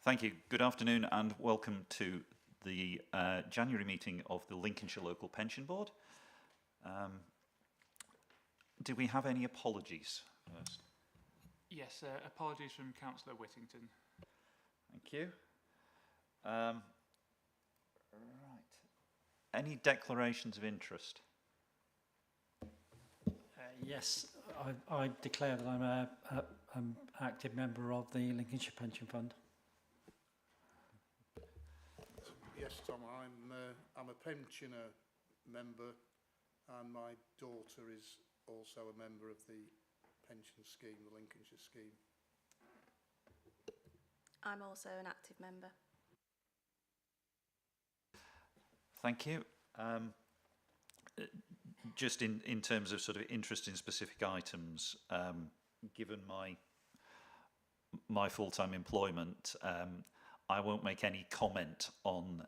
Thank you. Good afternoon and welcome to the January meeting of the Lincolnshire Local Pension Board. Do we have any apologies first? Yes, apologies from Councillor Whittington. Thank you. Right. Any declarations of interest? Yes, I declare that I'm an active member of the Lincolnshire Pension Fund. Yes, Tom, I'm a pensioner member and my daughter is also a member of the pension scheme, the Lincolnshire scheme. I'm also an active member. Thank you. Just in terms of sort of interest in specific items, given my full-time employment, I won't make any comment on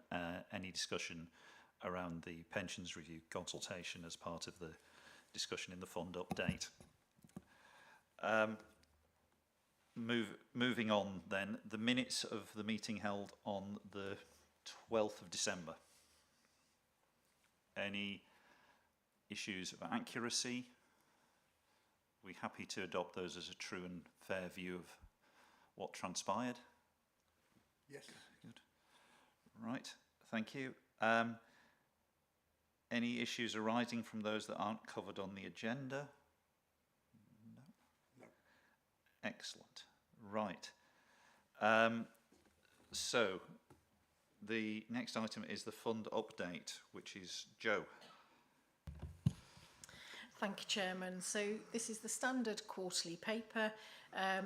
any discussion around the pensions review consultation as part of the discussion in the fund update. Moving on then, the minutes of the meeting held on the 12th of December. Any issues of accuracy? Are we happy to adopt those as a true and fair view of what transpired? Yes. Good. Right, thank you. Any issues arising from those that aren't covered on the agenda? No. No. Excellent. Right. So the next item is the fund update, which is Jo. Thank you, Chairman. So this is the standard quarterly paper.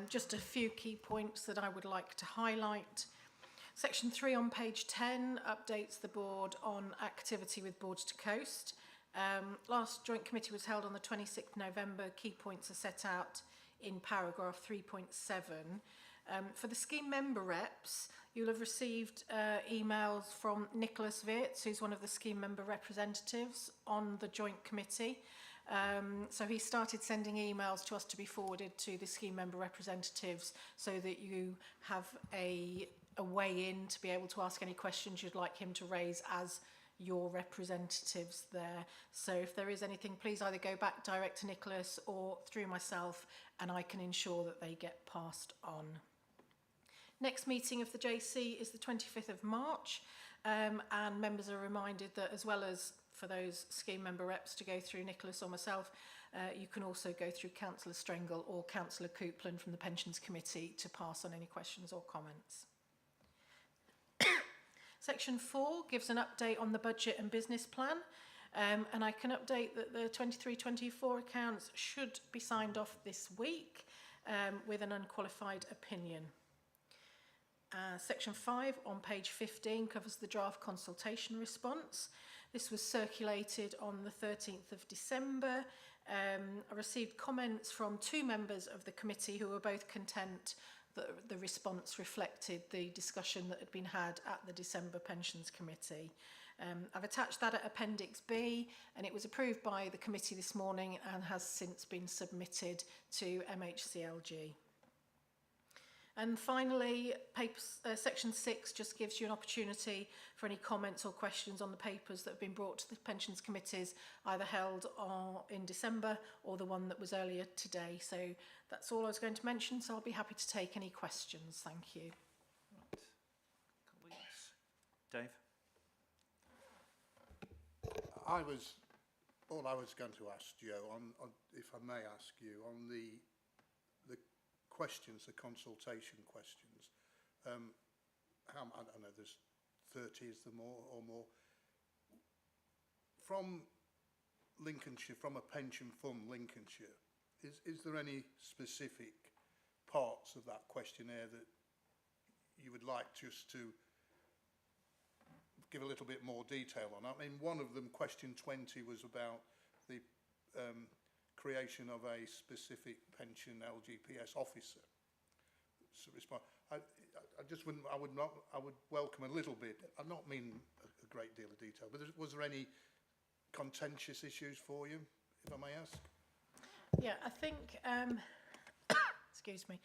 Just a few key points that I would like to highlight. Section 3 on page 10 updates the board on activity with Boards to Coast. Last joint committee was held on the 26th November. Key points are set out in paragraph 3.7. For the scheme member reps, you'll have received emails from Nicholas Wirtz, who's one of the scheme member representatives on the joint committee. So he started sending emails to us to be forwarded to the scheme member representatives so that you have a way in to be able to ask any questions you'd like him to raise as your representatives there. So if there is anything, please either go back direct to Nicholas or through myself and I can ensure that they get passed on. Next meeting of the JC is the 25th of March and members are reminded that as well as for those scheme member reps to go through Nicholas or myself, you can also go through Councillor Strengle or Councillor Coupland from the Pensions Committee to pass on any questions or comments. Section 4 gives an update on the budget and business plan, and I can update that the 23-24 accounts should be signed off this week with an unqualified opinion. Section 5 on page 15 covers the draft consultation response. This was circulated on the 13th of December. I received comments from 2 members of the committee who were both content that the response reflected the discussion that had been had at the December Pensions Committee. I've attached that at Appendix B and it was approved by the committee this morning and has since been submitted to MHCLG. And finally, section 6 just gives you an opportunity for any comments or questions on the papers that have been brought to the Pensions Committees, either held in December or the one that was earlier today. So that's all I was going to mention, so I'll be happy to take any questions. Thank you. Right. Colleagues. Dave? All I was going to ask Jo, on if I may ask you, on the questions, the consultation questions. I don't know, there's 30, is there more or more? From Lincolnshire, from a pension fund Lincolnshire, is there any specific parts of that questionnaire that you would like just to give a little bit more detail on? I mean, one of them, question 20, was about the creation of a specific pension LGPS officer. So I would welcome a little bit. I don't mean a great deal of detail, but was there any contentious issues for you, if I may ask? Yeah, I think excuse me.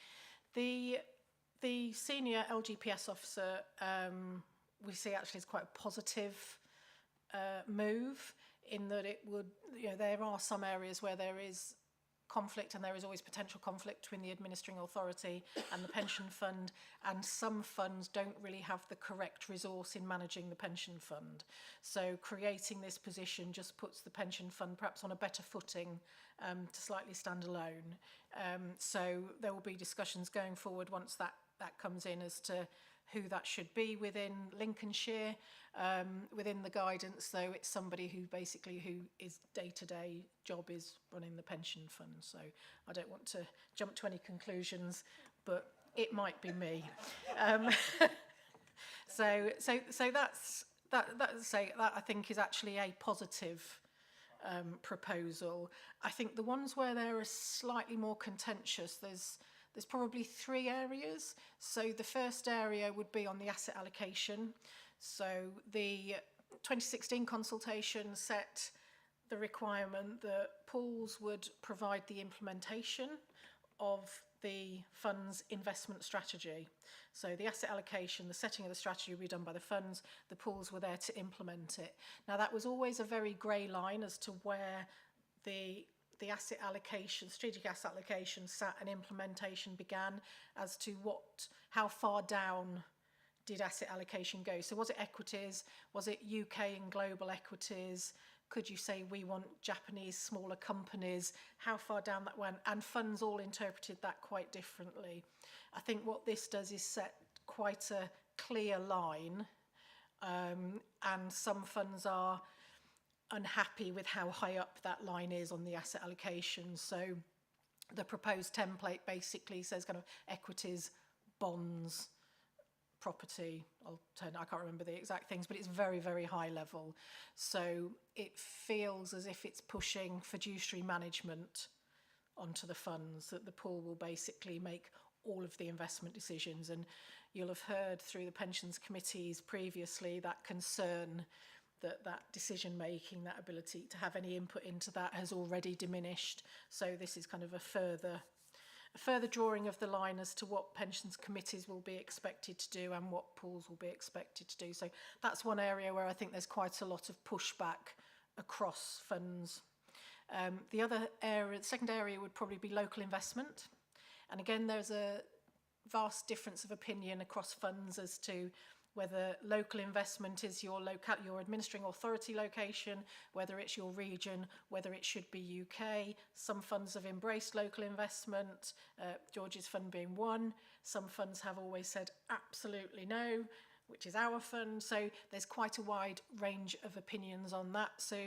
The The senior LGPS officer, we see actually as quite a positive move, in that it would, there are some areas where there is conflict, and there is always potential conflict between the administering authority and the pension fund, and some funds don't really have the correct resource in managing the pension fund. So creating this position just puts the pension fund perhaps on a better footing to slightly stand alone. So there will be discussions going forward once that comes in as to who that should be within Lincolnshire. Within the guidance, though, it's somebody who is day-to-day job is running the pension fund. So I don't want to jump to any conclusions, but it might be me. So that's that I think is actually a positive proposal. I think the ones where they're slightly more contentious, there's probably three areas. So the first area would be on the asset allocation. So the 2016 consultation set the requirement that pools would provide the implementation of the fund's investment strategy. So the asset allocation, the setting of the strategy would be done by the funds, the pools were there to implement it. Now that was always a very grey line as to where the asset allocation, strategic asset allocation sat and implementation began, as to how far down did asset allocation go. So was it equities? Was it UK and global equities? Could you say we want Japanese smaller companies? How far down that went? And funds all interpreted that quite differently. I think what this does is set quite a clear line, and some funds are unhappy with how high up that line is on the asset allocation. So the proposed template basically says kind of equities, bonds, property, I can't remember the exact things, but it's very, very high level. So it feels as if it's pushing fiduciary management onto the funds, that the pool will basically make all of the investment decisions. And you'll have heard through the pensions committees previously that concern that decision making, that ability to have any input into that has already diminished. So this is kind of a further drawing of the line as to what pensions committees will be expected to do and what pools will be expected to do. So that's one area where I think there's quite a lot of pushback across funds. The second area would probably be local investment. And again, there's a vast difference of opinion across funds as to whether local investment is your administering authority location, whether it's your region, whether it should be UK. Some funds have embraced local investment, George's fund being one. Some funds have always said absolutely no, which is our fund. So there's quite a wide range of opinions on that. So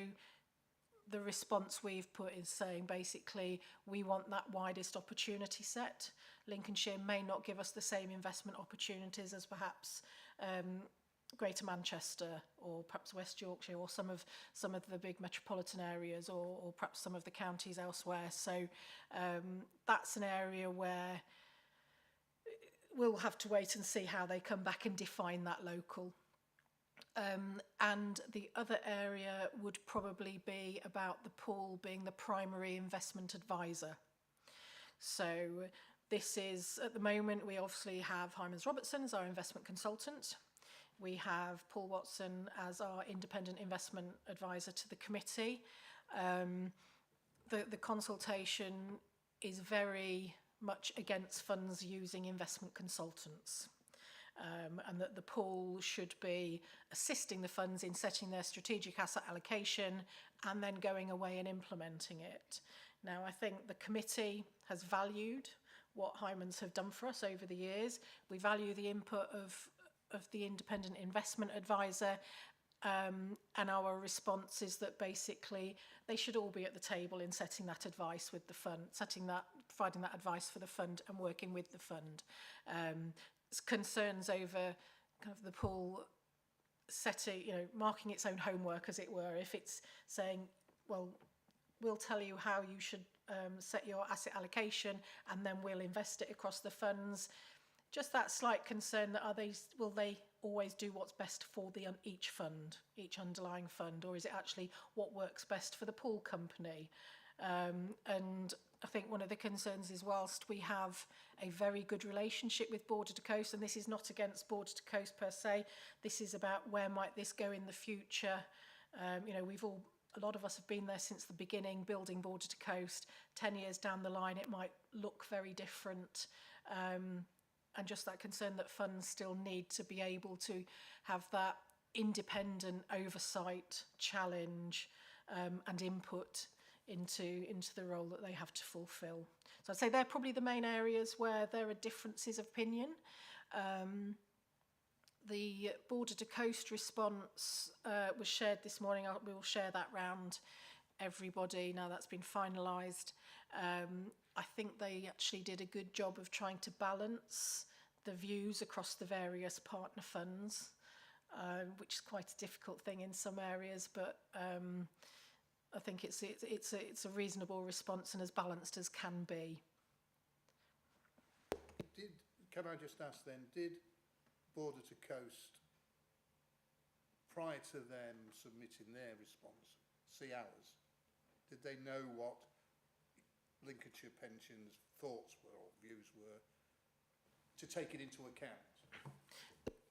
the response we've put is saying basically we want that widest opportunity set. Lincolnshire may not give us the same investment opportunities as perhaps Greater Manchester or perhaps West Yorkshire or some of the big metropolitan areas or perhaps some of the counties elsewhere. So that's an area where we'll have to wait and see how they come back and define that local. And the other area would probably be about the pool being the primary investment advisor. So this is, at the moment, we obviously have Hymans Robertson as our investment consultant. We have Paul Watson as our independent investment advisor to the committee. The consultation is very much against funds using investment consultants. And that the pool should be assisting the funds in setting their strategic asset allocation and then going away and implementing it. Now, I think the committee has valued what Hymans have done for us over the years. We value the input of the independent investment advisor, and our response is that basically they should all be at the table in setting that advice with the fund, providing that advice for the fund and working with the fund. Concerns over kind of the pool setting, marking its own homework, as it were. If it's saying, well, we'll tell you how you should set your asset allocation and then we'll invest it across the funds. Just that slight concern that will they always do what's best for each fund, each underlying fund, or is it actually what works best for the pool company? And I think one of the concerns is, whilst we have a very good relationship with Border to Coast, and this is not against Border to Coast per se, this is about where might this go in the future. You know, a lot of us have been there since the beginning, building Border to Coast. 10 years down the line, it might look very different. And just that concern that funds still need to be able to have that independent oversight, challenge, and input into the role that they have to fulfil. So I'd say they're probably the main areas where there are differences of opinion. The Border to Coast response was shared this morning. We will share that round everybody now that's been finalised. I think they actually did a good job of trying to balance the views across the various partner funds, which is quite a difficult thing in some areas, but I think it's a reasonable response and as balanced as can be. Can I just ask then, did Border to Coast, prior to them submitting their response, see ours? Did they know what Lincolnshire Pensions' thoughts were or views were, to take it into account?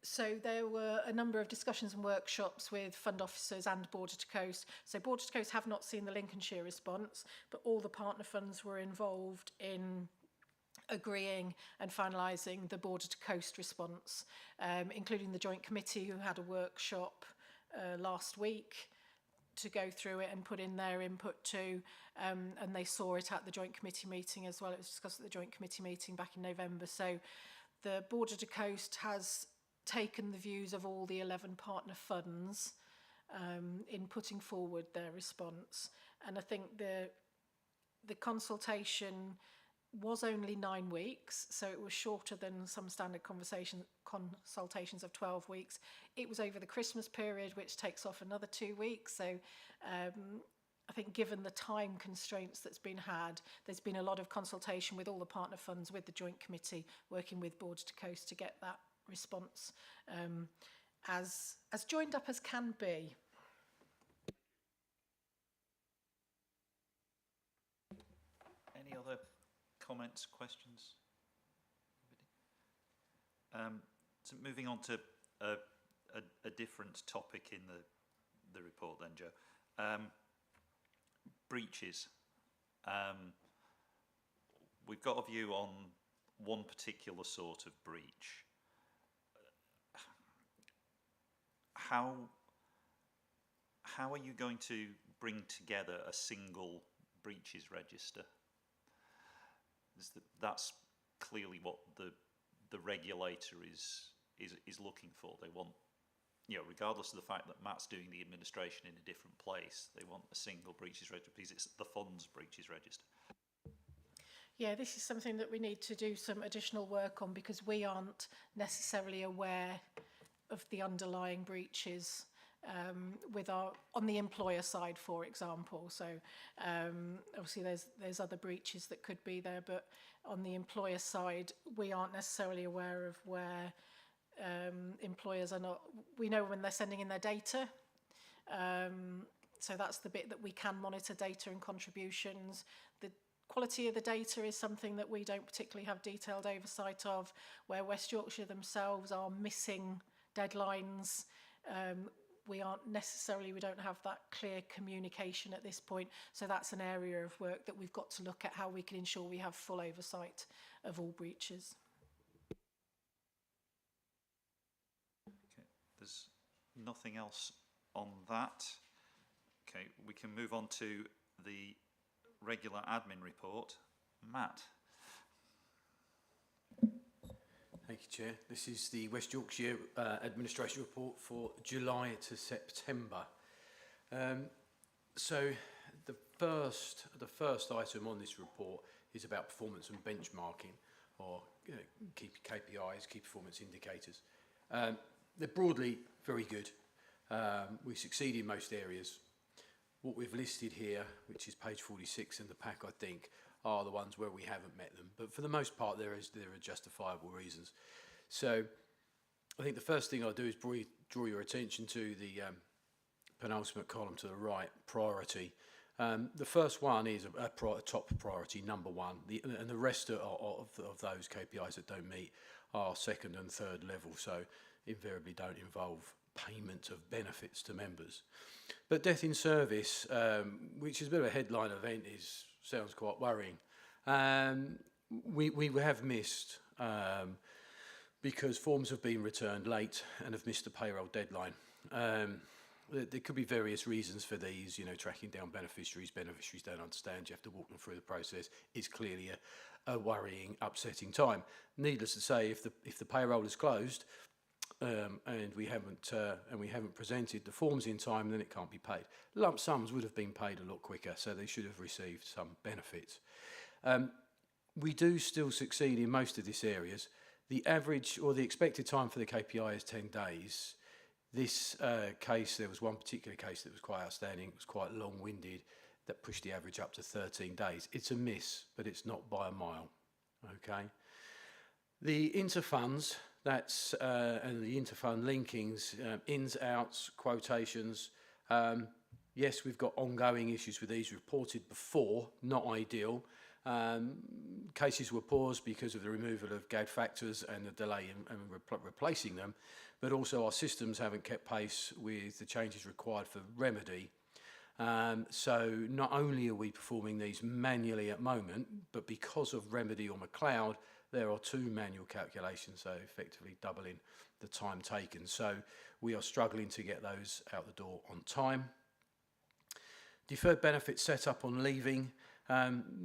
So there were a number of discussions and workshops with fund officers and Border to Coast. So Border to Coast have not seen the Lincolnshire response, but all the partner funds were involved in agreeing and finalising the Border to Coast response, including the Joint Committee, who had a workshop last week to go through it and put in their input too, and they saw it at the Joint Committee meeting as well. It was discussed at the Joint Committee meeting back in November. So the Border to Coast has taken the views of all the 11 partner funds in putting forward their response. And I think the consultation was only 9 weeks, so it was shorter than some standard consultations of 12 weeks. It was over the Christmas period, which takes off another 2 weeks. So I think given the time constraints that's been had, there's been a lot of consultation with all the partner funds, with the Joint Committee, working with Border to Coast to get that response as joined up as can be. Any other comments, questions? So moving on to a different topic in the report then, Joe. Breaches. We've got a view on one particular sort of breach. How are you going to bring together a single breaches register? That's clearly what the regulator is looking for. They want, you know, regardless of the fact that Matt's doing the administration in a different place, they want a single breaches register because it's the fund's breaches register. Yeah, this is something that we need to do some additional work on, because we aren't necessarily aware of the underlying breaches on the employer side, for example. So obviously there's other breaches that could be there, but on the employer side, we aren't necessarily aware of where employers are not. We know when they're sending in their data. So that's the bit that we can monitor, data and contributions. The quality of the data is something that we don't particularly have detailed oversight of, where West Yorkshire themselves are missing deadlines. We don't have that clear communication at this point. So that's an area of work that we've got to look at, how we can ensure we have full oversight of all breaches. Okay, there's nothing else on that. Okay, we can move on to the regular admin report. Matt. Thank you, Chair. This is the West Yorkshire Administration Report for July to September. So the first item on this report is about performance and benchmarking, or key KPIs, key performance indicators. They're broadly very good. We succeed in most areas. What we've listed here, which is page 46 in the pack, I think, are the ones where we haven't met them. But for the most part, there are justifiable reasons. So I think the first thing I'll do is draw your attention to the penultimate column to the right, priority. The first one is a top priority, number one, and the rest of those KPIs that don't meet are second and third level, so invariably don't involve payment of benefits to members. But death in service, which is a bit of a headline event, sounds quite worrying. We have missed because forms have been returned late and have missed the payroll deadline. There could be various reasons for these, tracking down beneficiaries don't understand, you have to walk them through the process. It's clearly a worrying, upsetting time. Needless to say, if the payroll is closed and we haven't presented the forms in time, then it can't be paid. Lump sums would have been paid a lot quicker, so they should have received some benefits. We do still succeed in most of these areas. The average or the expected time for the KPI is 10 days. This case, there was one particular case that was quite outstanding. It was quite long-winded, that pushed the average up to 13 days. It's a miss, but it's not by a mile. Okay. The interfunds, and the interfund linkings, ins, outs, quotations. Yes, we've got ongoing issues with these reported before, not ideal. Cases were paused because of the removal of GAD factors and the delay in replacing them, but also our systems haven't kept pace with the changes required for remedy. So not only are we performing these manually at the moment, but because of remedy on McLeod, there are 2 manual calculations, so effectively doubling the time taken. So we are struggling to get those out the door on time. Deferred benefits set up on leaving.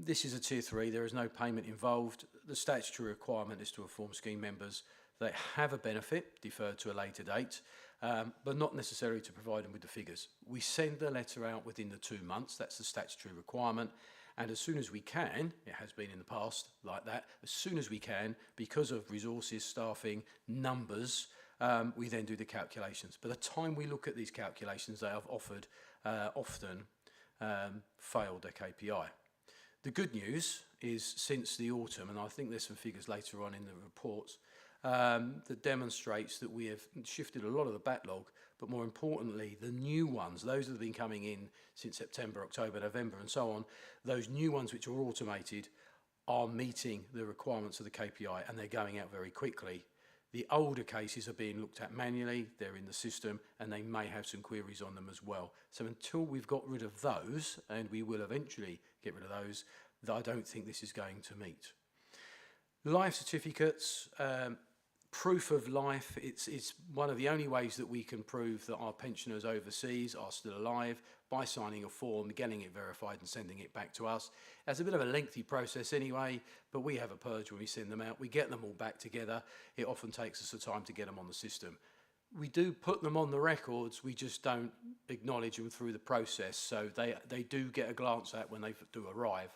This is a tier 3, there is no payment involved. The statutory requirement is to inform scheme members that have a benefit deferred to a later date, but not necessarily to provide them with the figures. We send the letter out within the 2 months, that's the statutory requirement, and as soon as we can, it has been in the past like that, as soon as we can, because of resources, staffing, numbers, we then do the calculations. By the time we look at these calculations, they have often failed a KPI. The good news is since the autumn, and I think there's some figures later on in the reports, that demonstrates that we have shifted a lot of the backlog, but more importantly, the new ones, those that have been coming in since September, October, November, and so on, those new ones which are automated are meeting the requirements of the KPI, and they're going out very quickly. The older cases are being looked at manually, they're in the system, and they may have some queries on them as well. So until we've got rid of those, and we will eventually get rid of those, I don't think this is going to meet. Life certificates, proof of life, it's one of the only ways that we can prove that our pensioners overseas are still alive, by signing a form, getting it verified and sending it back to us. It's a bit of a lengthy process anyway, but we have a purge when we send them out. We get them all back together. It often takes us a time to get them on the system. We do put them on the records, we just don't acknowledge them through the process, so they do get a glance at when they do arrive.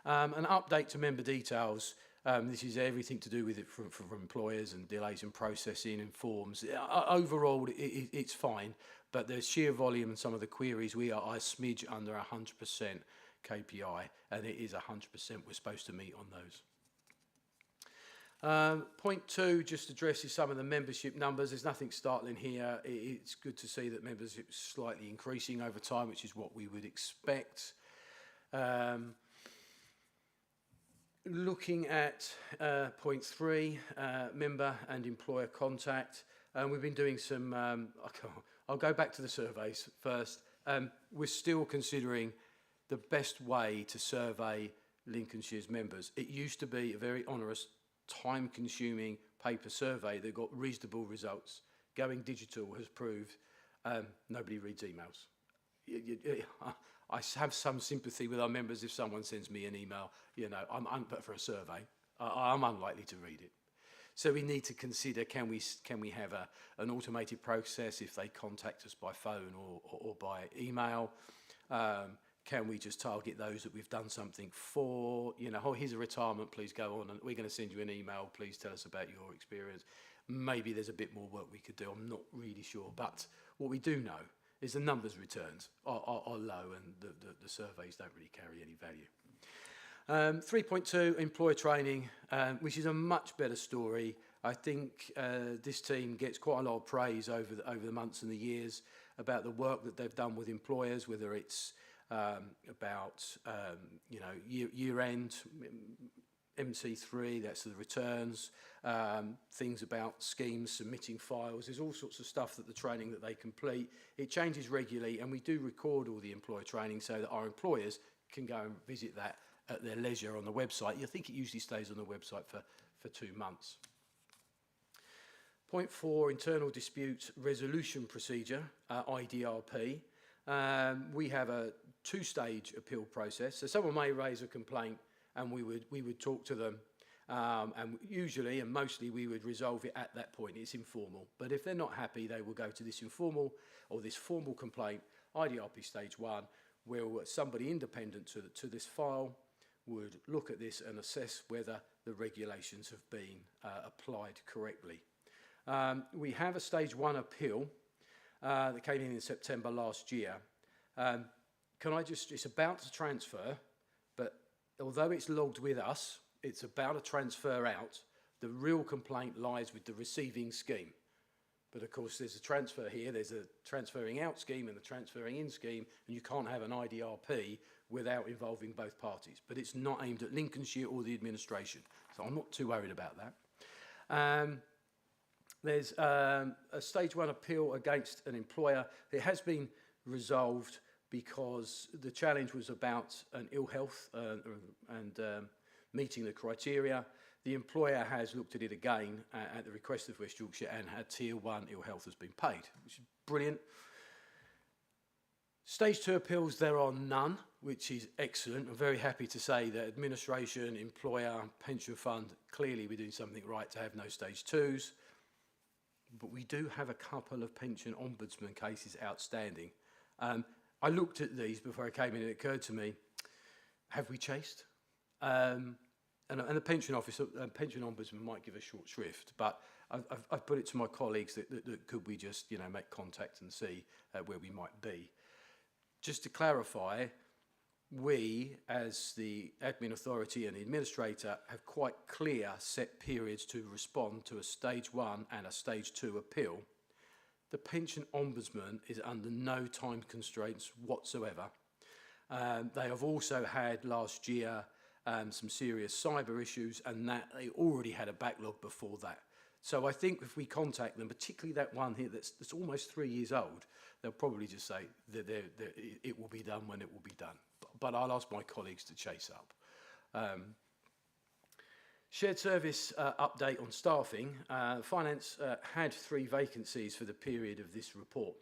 An update to member details. This is everything to do with it from employers and delays in processing and forms. Overall, it's fine, but the sheer volume and some of the queries, we are a smidge under 100% KPI, and it is 100% we're supposed to meet on those. Point 2 just addresses some of the membership numbers. There's nothing startling here. It's good to see that membership is slightly increasing over time, which is what we would expect. Looking at point 3, member and employer contact, we've been doing some, I'll go back to the surveys first. We're still considering the best way to survey Lincolnshire's members. It used to be a very onerous, time-consuming paper survey that got reasonable results. Going digital has proved nobody reads emails. I have some sympathy with our members if someone sends me an email, but for a survey, I'm unlikely to read it. So we need to consider, can we have an automated process if they contact us by phone or by email? Can we just target those that we've done something for? Here's a retirement, please go on, and we're going to send you an email, please tell us about your experience. Maybe there's a bit more work we could do, I'm not really sure. But what we do know is the numbers returned are low, and the surveys don't really carry any value. 3.2, employer training, which is a much better story. I think this team gets quite a lot of praise over the months and the years about the work that they've done with employers, whether it's about year end, MC3, that's the returns, things about schemes, submitting files. There's all sorts of stuff that the training that they complete. It changes regularly, and we do record all the employer training so that our employers can go and visit that at their leisure on the website. I think it usually stays on the website for 2 months. Point 4, internal dispute resolution procedure, IDRP. We have a 2-stage appeal process. So someone may raise a complaint, and we would talk to them, and usually and mostly we would resolve it at that point. It's informal, but if they're not happy, they will go to this informal or this formal complaint, IDRP stage 1, where somebody independent to this file would look at this and assess whether the regulations have been applied correctly. We have a stage 1 appeal that came in September last year. It's about to transfer, but although it's logged with us, it's about to transfer out. The real complaint lies with the receiving scheme. But of course, there's a transfer here, there's a transferring out scheme and the transferring in scheme, and you can't have an IDRP without involving both parties. But it's not aimed at Lincolnshire or the administration, so I'm not too worried about that. There's a stage 1 appeal against an employer. It has been resolved because the challenge was about an ill health and meeting the criteria. The employer has looked at it again at the request of West Yorkshire, and had tier 1 ill health has been paid, which is brilliant. Stage 2 appeals, there are none, which is excellent. I'm very happy to say that administration, employer, pension fund, clearly we're doing something right to have no stage 2s. But we do have a couple of pension ombudsman cases outstanding. I looked at these before I came in, and it occurred to me, have we chased? And the pension officer, pension ombudsman might give a short shrift, but I've put it to my colleagues that could we just make contact and see where we might be. Just to clarify, we as the admin authority and the administrator have quite clear set periods to respond to a stage 1 and a stage 2 appeal. The pension ombudsman is under no time constraints whatsoever. They have also had last year some serious cyber issues, and that they already had a backlog before that. So I think if we contact them, particularly that one here that's almost 3 years old, they'll probably just say that it will be done when it will be done. But I'll ask my colleagues to chase up. Shared service update on staffing. Finance had 3 vacancies for the period of this report.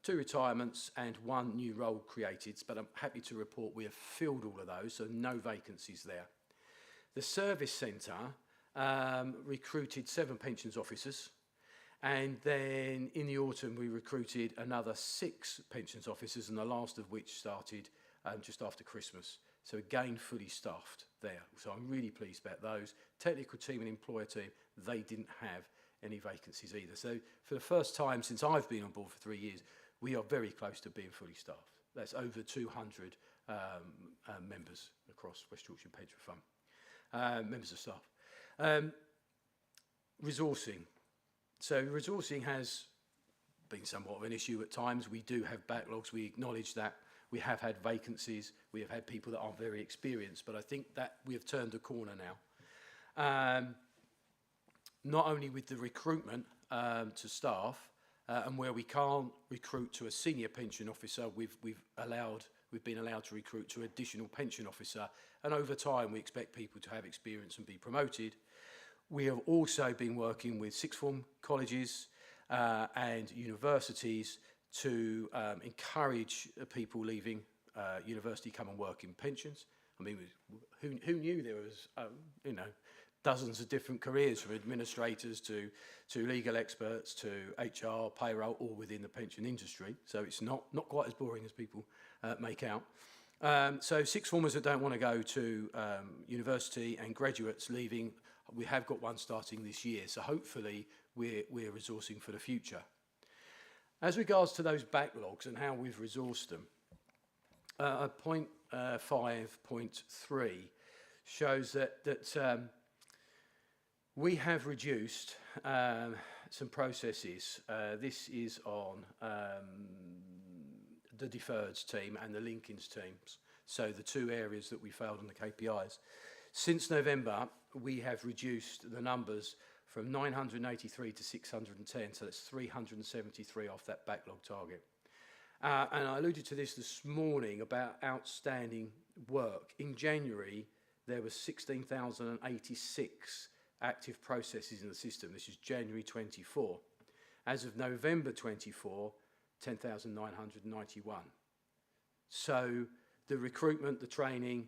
2 retirements and 1 new role created, but I'm happy to report we have filled all of those, so no vacancies there. The service centre recruited 7 pensions officers, and then in the autumn we recruited another 6 pensions officers, and the last of which started just after Christmas. So again, fully staffed there. So I'm really pleased about those. Technical team and employer team, they didn't have any vacancies either. So for the first time since I've been on board for 3 years, we are very close to being fully staffed. That's over 200 members across West Yorkshire Pension Fund, members of staff. Resourcing. So resourcing has been somewhat of an issue at times. We do have backlogs, we acknowledge that. We have had vacancies, we have had people that aren't very experienced, but I think that we have turned a corner now. Not only with the recruitment to staff, and where we can't recruit to a senior pension officer, we've been allowed to recruit to additional pension officer, and over time we expect people to have experience and be promoted. We have also been working with sixth form colleges and universities to encourage people leaving university come and work in pensions. I mean, who knew there was, dozens of different careers, from administrators to legal experts to HR, payroll, all within the pension industry. So it's not quite as boring as people make out. So sixth formers that don't want to go to university and graduates leaving, we have got one starting this year. So hopefully we're resourcing for the future. As regards to those backlogs and how we've resourced them, point 5.3 shows that we have reduced some processes. This is on the deferreds team and the Lincoln's teams, so the two areas that we failed on the KPIs. Since November, we have reduced the numbers from 983 to 610, so that's 373 off that backlog target. And I alluded to this morning about outstanding work. In January, there was 16,086 active processes in the system. This is January 24. As of November 24, 10,991. So the recruitment, the training,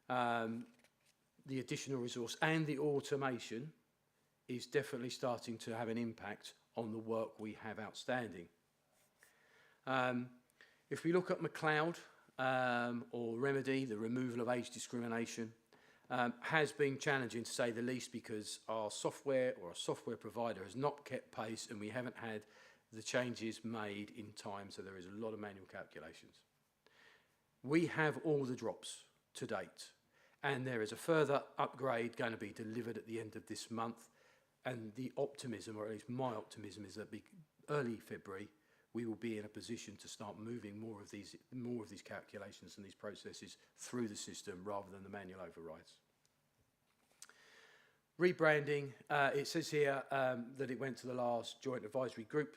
the additional resource and the automation is definitely starting to have an impact on the work we have outstanding. If we look at McLeod or Remedy, the removal of age discrimination, has been challenging to say the least, because our software or our software provider has not kept pace and we haven't had the changes made in time, so there is a lot of manual calculations. We have all the drops to date, and there is a further upgrade going to be delivered at the end of this month, and the optimism, or at least my optimism, is that early February we will be in a position to start moving more of these calculations and these processes through the system rather than the manual overrides. Rebranding, it says here that it went to the last joint advisory group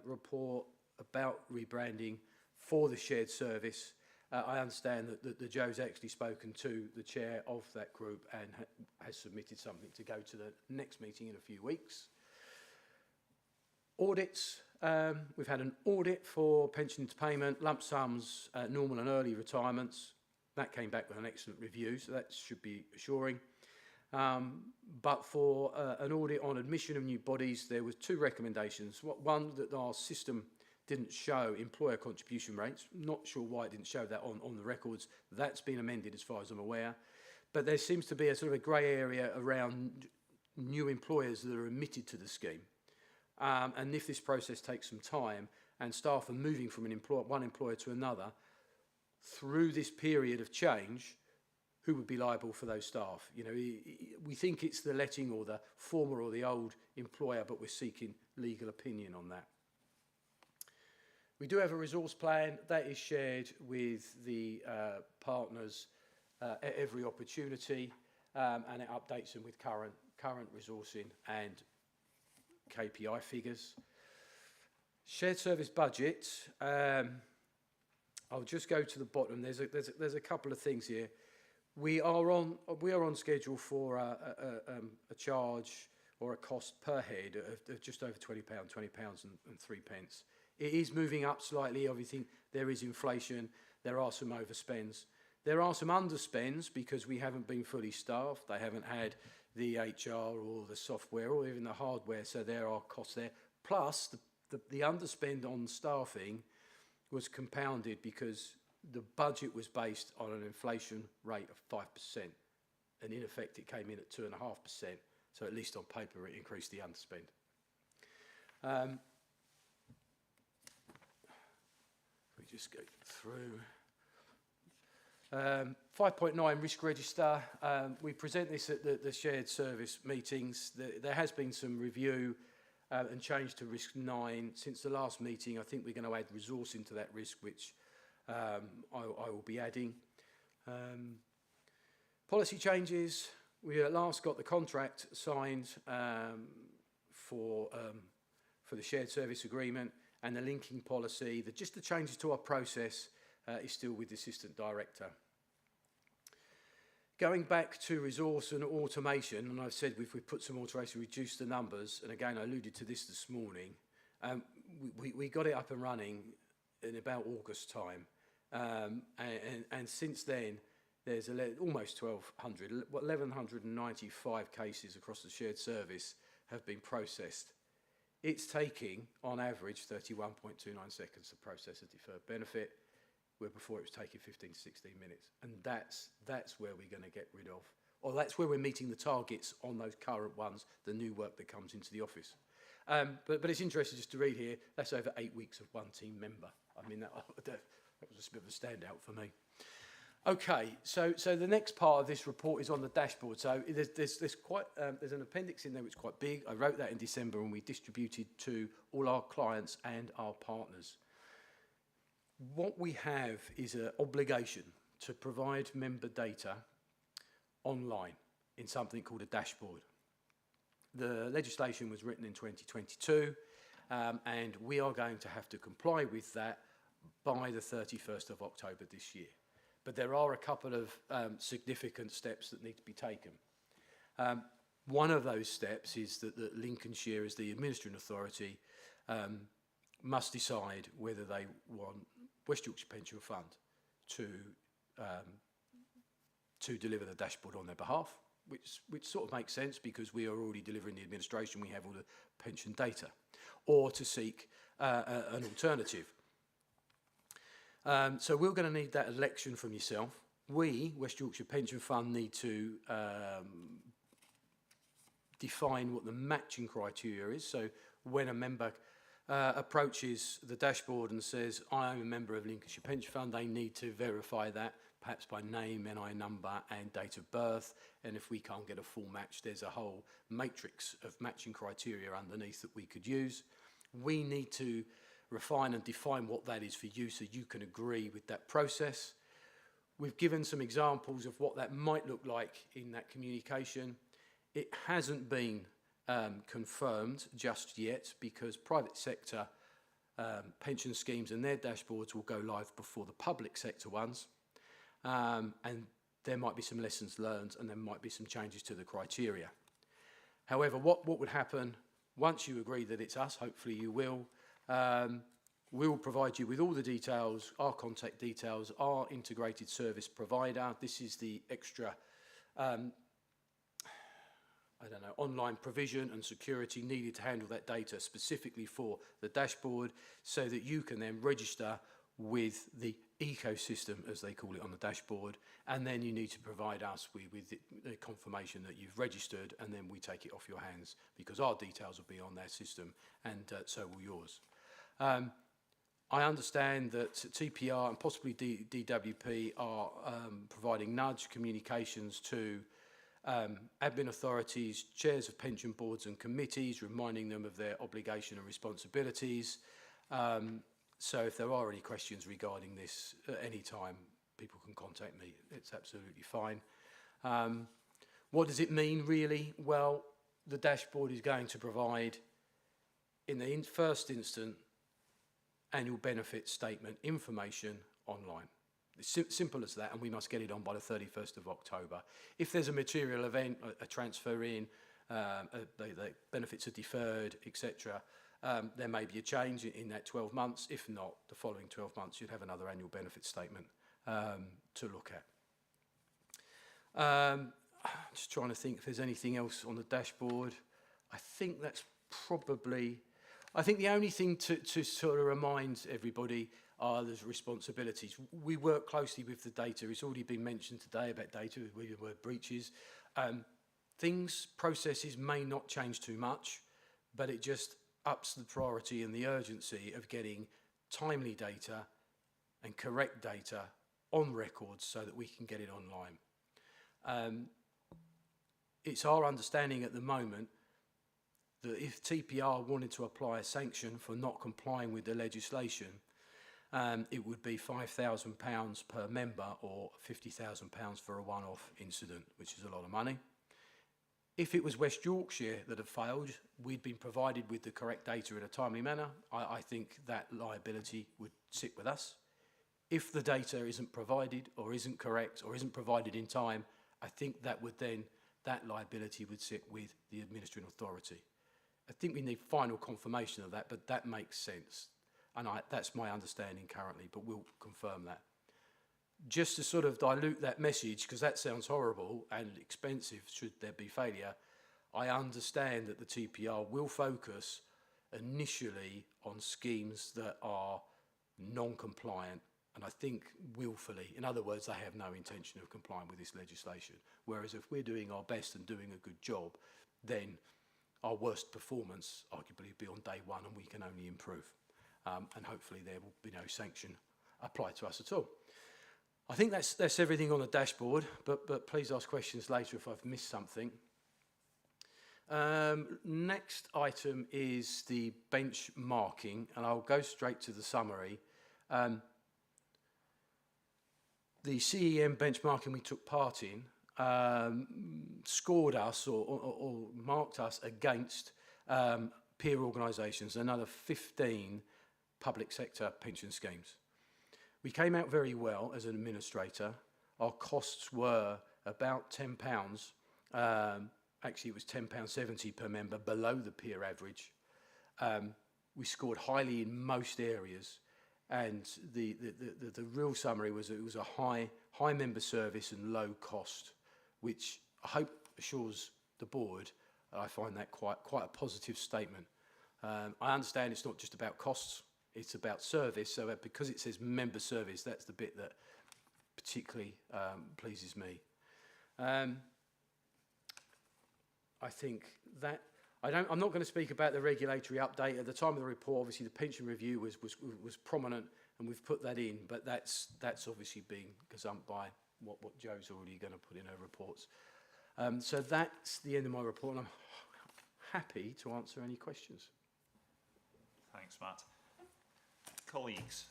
report about rebranding for the shared service. I understand that the Joe's actually spoken to the chair of that group and has submitted something to go to the next meeting in a few weeks. Audits, we've had an audit for pensions payment, lump sums, normal and early retirements. That came back with an excellent review, so that should be assuring. But for an audit on admission of new bodies, there was two recommendations. One, that our system didn't show employer contribution rates. Not sure why it didn't show that on the records. That's been amended as far as I'm aware. But there seems to be a sort of a grey area around new employers that are admitted to the scheme. And if this process takes some time and staff are moving from one employer to another, through this period of change, who would be liable for those staff? You know, we think it's the letting or the former or the old employer, but we're seeking legal opinion on that. We do have a resource plan that is shared with the partners at every opportunity, and it updates them with current resourcing and KPI figures. Shared service budget. I'll just go to the bottom. There's a couple of things here. We are on schedule for a charge or a cost per head of just over £20, £20 and 3 pence. It is moving up slightly. Obviously, there is inflation. There are some overspends. There are some underspends because we haven't been fully staffed. They haven't had the HR or the software or even the hardware, so there are costs there. Plus, the underspend on staffing was compounded because the budget was based on an inflation rate of 5%, and in effect it came in at 2.5%, so at least on paper it increased the underspend. We just go through. 5.9 risk register. We present this at the shared service meetings. There has been some review and change to risk 9 since the last meeting. I think we're going to add resource into that risk, which I will be adding. Policy changes. We at last got the contract signed for the shared service agreement and the linking policy. Just the changes to our process is still with the assistant director. Going back to resource and automation, and I've said we've put some automation, reduce the numbers, and again I alluded to this morning. We got it up and running in about August time, and since then there's almost 1,200, 1,195 cases across the shared service have been processed. It's taking, on average, 31.29 seconds to process a deferred benefit, where before it was taking 15 to 16 minutes. And that's where we're going to get rid of, or that's where we're meeting the targets on those current ones, the new work that comes into the office. But it's interesting just to read here, that's over 8 weeks of one team member. I mean, that was a bit of a standout for me. Okay, so the next part of this report is on the dashboard. So there's an appendix in there which is quite big. I wrote that in December and we distributed to all our clients and our partners. What we have is an obligation to provide member data online in something called a dashboard. The legislation was written in 2022, and we are going to have to comply with that by the 31st of October this year. But there are a couple of significant steps that need to be taken. One of those steps is that Lincolnshire, as the administering authority, must decide whether they want West Yorkshire Pension Fund to deliver the dashboard on their behalf, which sort of makes sense because we are already delivering the administration, we have all the pension data, or to seek an alternative. So we're going to need that election from yourself. We, West Yorkshire Pension Fund, need to define what the matching criteria is. So when a member approaches the dashboard and says, I am a member of Lincolnshire Pension Fund, they need to verify that, perhaps by name, NI number and date of birth. And if we can't get a full match, there's a whole matrix of matching criteria underneath that we could use. We need to refine and define what that is for you so you can agree with that process. We've given some examples of what that might look like in that communication. It hasn't been confirmed just yet because private sector pension schemes and their dashboards will go live before the public sector ones. And there might be some lessons learned and there might be some changes to the criteria. However, what would happen once you agree that it's us, hopefully you will, we'll provide you with all the details, our contact details, our integrated service provider. This is the extra online provision and security needed to handle that data specifically for the dashboard so that you can then register with the ecosystem, as they call it, on the dashboard, and then you need to provide us with the confirmation that you've registered, and then we take it off your hands because our details will be on their system and so will yours. I understand that TPR and possibly DWP are providing nudge communications to admin authorities, chairs of pension boards and committees, reminding them of their obligation and responsibilities. So if there are any questions regarding this at any time, people can contact me. It's absolutely fine. What does it mean, really? Well, the dashboard is going to provide, in the first instance, annual benefit statement information online. It's simple as that, and we must get it on by the 31st of October. If there's a material event, a transfer in, the benefits are deferred, etc., there may be a change in that 12 months. If not, the following 12 months, you'd have another annual benefit statement to look at. Just trying to think if there's anything else on the dashboard. I think that's probably... I think the only thing to sort of remind everybody are the responsibilities. We work closely with the data. It's already been mentioned today about data with the word breaches. Processes may not change too much, but it just ups the priority and the urgency of getting timely data and correct data on records so that we can get it online. It's our understanding at the moment that if TPR wanted to apply a sanction for not complying with the legislation, it would be £5,000 per member or £50,000 for a one-off incident, which is a lot of money. If it was West Yorkshire that had failed, we'd been provided with the correct data in a timely manner, I think that liability would sit with us. If the data isn't provided or isn't correct or isn't provided in time, I think that liability would sit with the administering authority. I think we need final confirmation of that, but that makes sense. And that's my understanding currently, but we'll confirm that. Just to sort of dilute that message, because that sounds horrible and expensive should there be failure, I understand that the TPR will focus initially on schemes that are non-compliant, and I think willfully. In other words, they have no intention of complying with this legislation. Whereas if we're doing our best and doing a good job, then our worst performance arguably be on day one and we can only improve. And hopefully there will be no sanction applied to us at all. I think that's everything on the dashboard, but please ask questions later if I've missed something. Next item is the benchmarking, and I'll go straight to the summary. the CEM benchmarking we took part in scored us or marked us against peer organisations, another 15 public sector pension schemes. We came out very well as an administrator. Our costs were about £10. Actually, it was £10.70 per member, below the peer average. We scored highly in most areas, and the real summary was that it was a high member service and low cost, which I hope assures the board. I find that quite a positive statement. I understand it's not just about costs, it's about service. So because it says member service, that's the bit that particularly pleases me. I think that I'm not going to speak about the regulatory update. At the time of the report, obviously the pension review was prominent, and we've put that in. But that's obviously being gazumped by what Jo's already going to put in her reports. So that's the end of my report, and I'm happy to answer any questions. Thanks, Matt. Colleagues,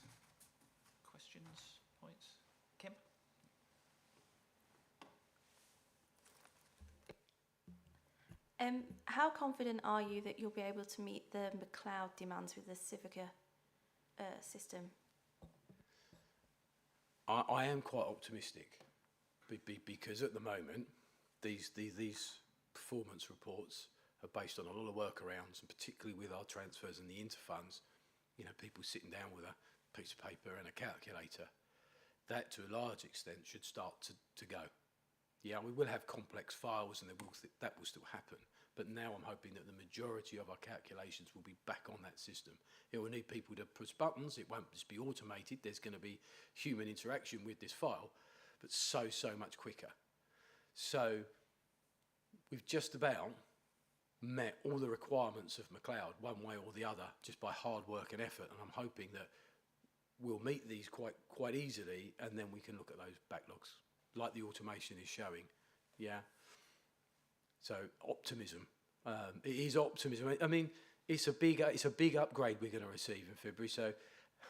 questions, points? Kim? How confident are you that you'll be able to meet the McLeod demands with the Civica system? I am quite optimistic because at the moment these performance reports are based on a lot of workarounds, and particularly with our transfers and the interfunds, you know, people sitting down with a piece of paper and a calculator. That to a large extent should start to go. Yeah, we will have complex files, and that will still happen. But now I'm hoping that the majority of our calculations will be back on that system. It will need people to push buttons. It won't just be automated. There's going to be human interaction with this file, but so much quicker. So we've just about met all the requirements of McLeod, one way or the other, just by hard work and effort. And I'm hoping that we'll meet these quite easily, and then we can look at those backlogs, like the automation is showing. Yeah. So optimism. It is optimism. I mean, it's a big upgrade we're going to receive in February. So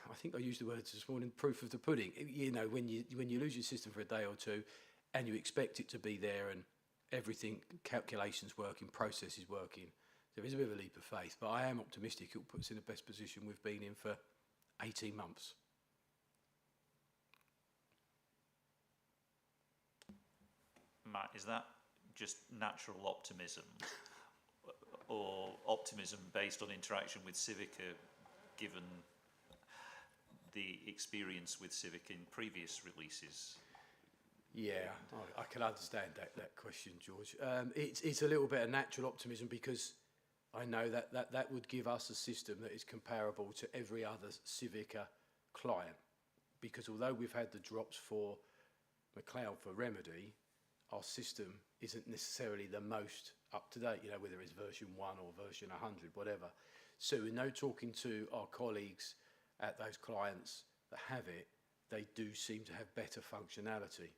I think I used the words this morning, proof of the pudding. You know, when you lose your system for a day or two, and you expect it to be there, and everything, calculations working, processes working, there is a bit of a leap of faith. But I am optimistic. It will put us in the best position we've been in for 18 months. Matt, is that just natural optimism, or optimism based on interaction with Civica, given the experience with Civica in previous releases? Yeah, I can understand that question, George. It's a little bit of natural optimism, because I know that would give us a system that is comparable to every other Civica client. Because although we've had the drops for McLeod for Remedy, our system isn't necessarily the most up to date, you know, whether it's version 1 or version 100, whatever. So we know, talking to our colleagues at those clients that have it, they do seem to have better functionality.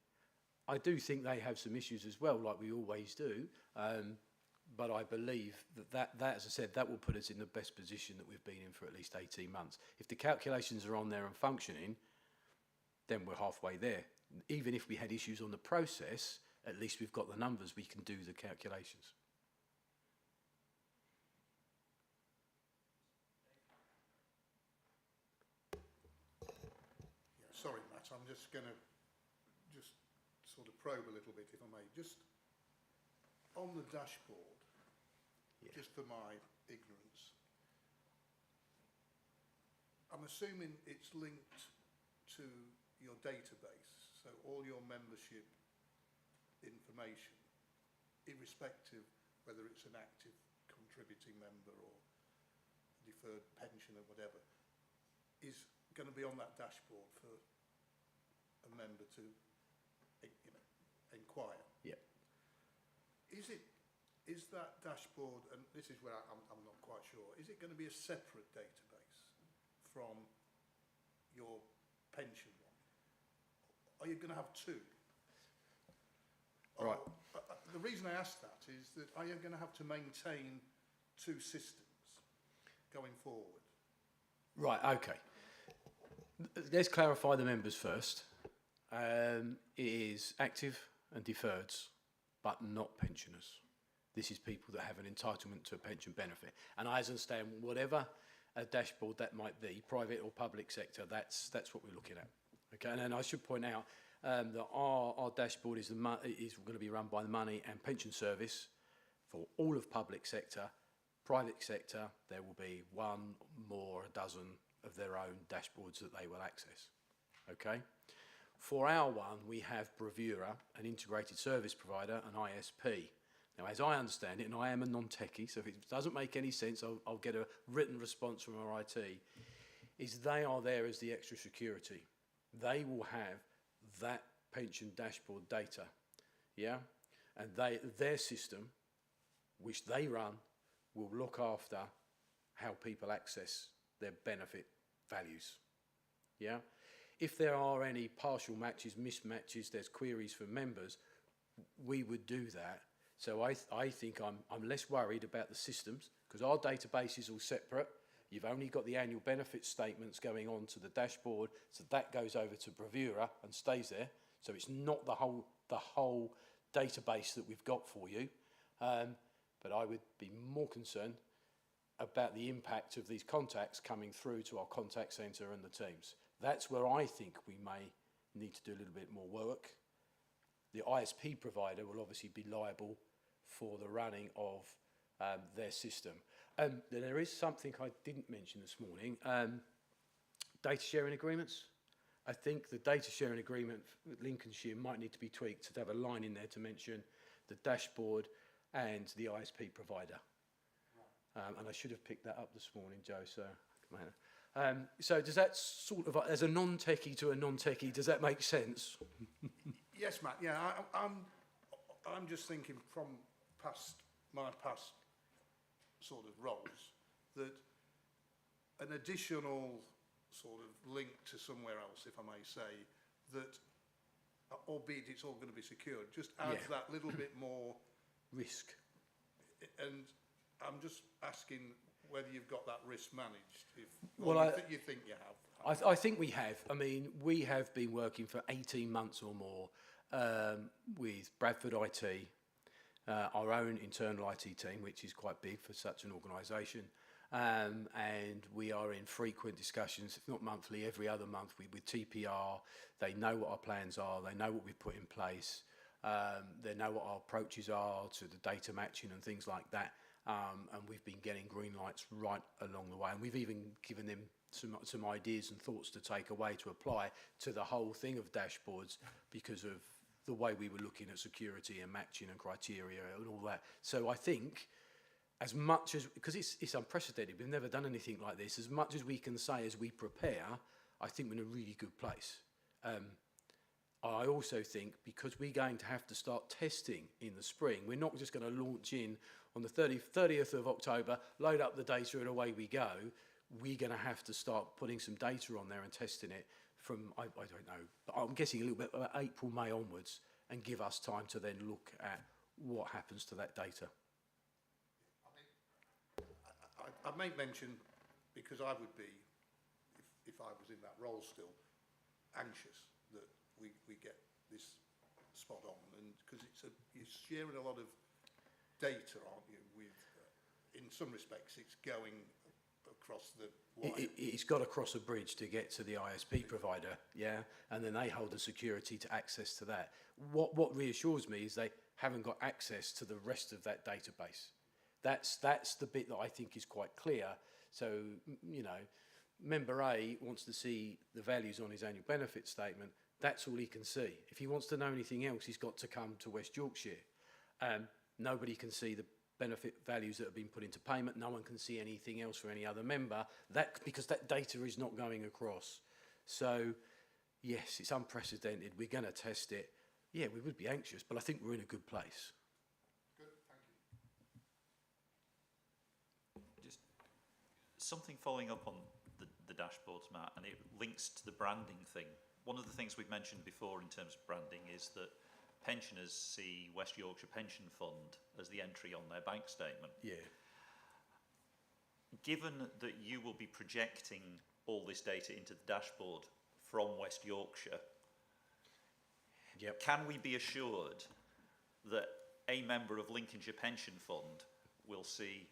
I do think they have some issues as well, like we always do, but I believe that, as I said, that will put us in the best position that we've been in for at least 18 months. If the calculations are on there and functioning, then we're halfway there. Even if we had issues on the process, at least we've got the numbers, we can do the calculations. Yeah, sorry, Matt, I'm just going to sort of probe a little bit, if I may. Just on the dashboard, Yeah. just for my ignorance, I'm assuming it's linked to your database, so all your membership information, irrespective whether it's an active contributing member or deferred pension or whatever, is going to be on that dashboard for a member to, you know, inquire. Yeah. Is that dashboard, and this is where I'm not quite sure, is it going to be a separate database from your pension one? Are you going to have two? Right. The reason I ask that is that are you going to have to maintain two systems going forward? Right, okay. Let's clarify the members first. It is active and deferreds, but not pensioners. This is people that have an entitlement to a pension benefit. And I understand whatever a dashboard that might be, private or public sector, that's what we're looking at. Okay, and then I should point out that our dashboard is going to be run by the Money and Pension Service for all of public sector. Private sector, there will be one more, a dozen of their own dashboards that they will access. Okay. For our one, we have Bravura, an integrated service provider, an ISP. Now, as I understand it, and I am a non-techie, so if it doesn't make any sense, I'll get a written response from our IT, is they are there as the extra security. They will have that pension dashboard data, yeah? And their system, which they run, will look after how people access their benefit values, yeah? If there are any partial matches, mismatches, there's queries from members, we would do that. So I think I'm less worried about the systems, because our database is all separate. You've only got the annual benefit statements going on to the dashboard, so that goes over to Bravura and stays there. So it's not the whole database that we've got for you. But I would be more concerned about the impact of these contacts coming through to our contact centre and the teams. That's where I think we may need to do a little bit more work. The ISP provider will obviously be liable for the running of their system. There is something I didn't mention this morning, data sharing agreements. I think the data sharing agreement with Lincolnshire might need to be tweaked to have a line in there to mention the dashboard and the ISP provider. And I should have picked that up this morning, Joe, so so does that sort of, as a non-techie to a non-techie, does that make sense? Yes, Matt. Yeah, I'm just thinking from my past sort of roles that an additional sort of link to somewhere else, if I may say, that, albeit it's all going to be secured, just adds that little bit more risk. And I'm just asking whether you've got that risk managed. You think you have. I think we have. I mean, we have been working for 18 months or more with Bradford IT, our own internal IT team, which is quite big for such an organisation. And we are in frequent discussions, if not monthly, every other month with TPR. They know what our plans are. They know what we've put in place. They know what our approaches are to the data matching and things like that. And we've been getting green lights right along the way. And we've even given them some ideas and thoughts to take away to apply to the whole thing of dashboards because of the way we were looking at security and matching and criteria and all that. So I think as much as, because it's unprecedented, we've never done anything like this, as much as we can say as we prepare, I think we're in a really good place. I also think because we're going to have to start testing in the spring, we're not just going to launch in on the 30th of October, load up the data and away we go. We're going to have to start putting some data on there and testing it from, I don't know, but I'm guessing a little bit about April, May onwards, and give us time to then look at what happens to that data. I may mention, because I would be, if I was in that role still, anxious that we get this spot on, and because you're sharing a lot of data, aren't you? With in some respects, it's going across the wire. It's got to cross a bridge to get to the ISP provider, yeah, and then they hold the security to access to that. What reassures me is they haven't got access to the rest of that database. That's the bit that I think is quite clear. So, you know, member A wants to see the values on his annual benefit statement. That's all he can see. If he wants to know anything else, he's got to come to West Yorkshire. Nobody can see the benefit values that have been put into payment. No one can see anything else for any other member, because that data is not going across. So, yes, it's unprecedented. We're going to test it. Yeah, we would be anxious, but I think we're in a good place. Good, thank you. Just something following up on the dashboards, Matt, and it links to the branding thing. One of the things we've mentioned before in terms of branding is that pensioners see West Yorkshire Pension Fund as the entry on their bank statement. Yeah. Given that you will be projecting all this data into the dashboard from West Yorkshire, Yep. Can we be assured that a member of Lincolnshire Pension Fund will see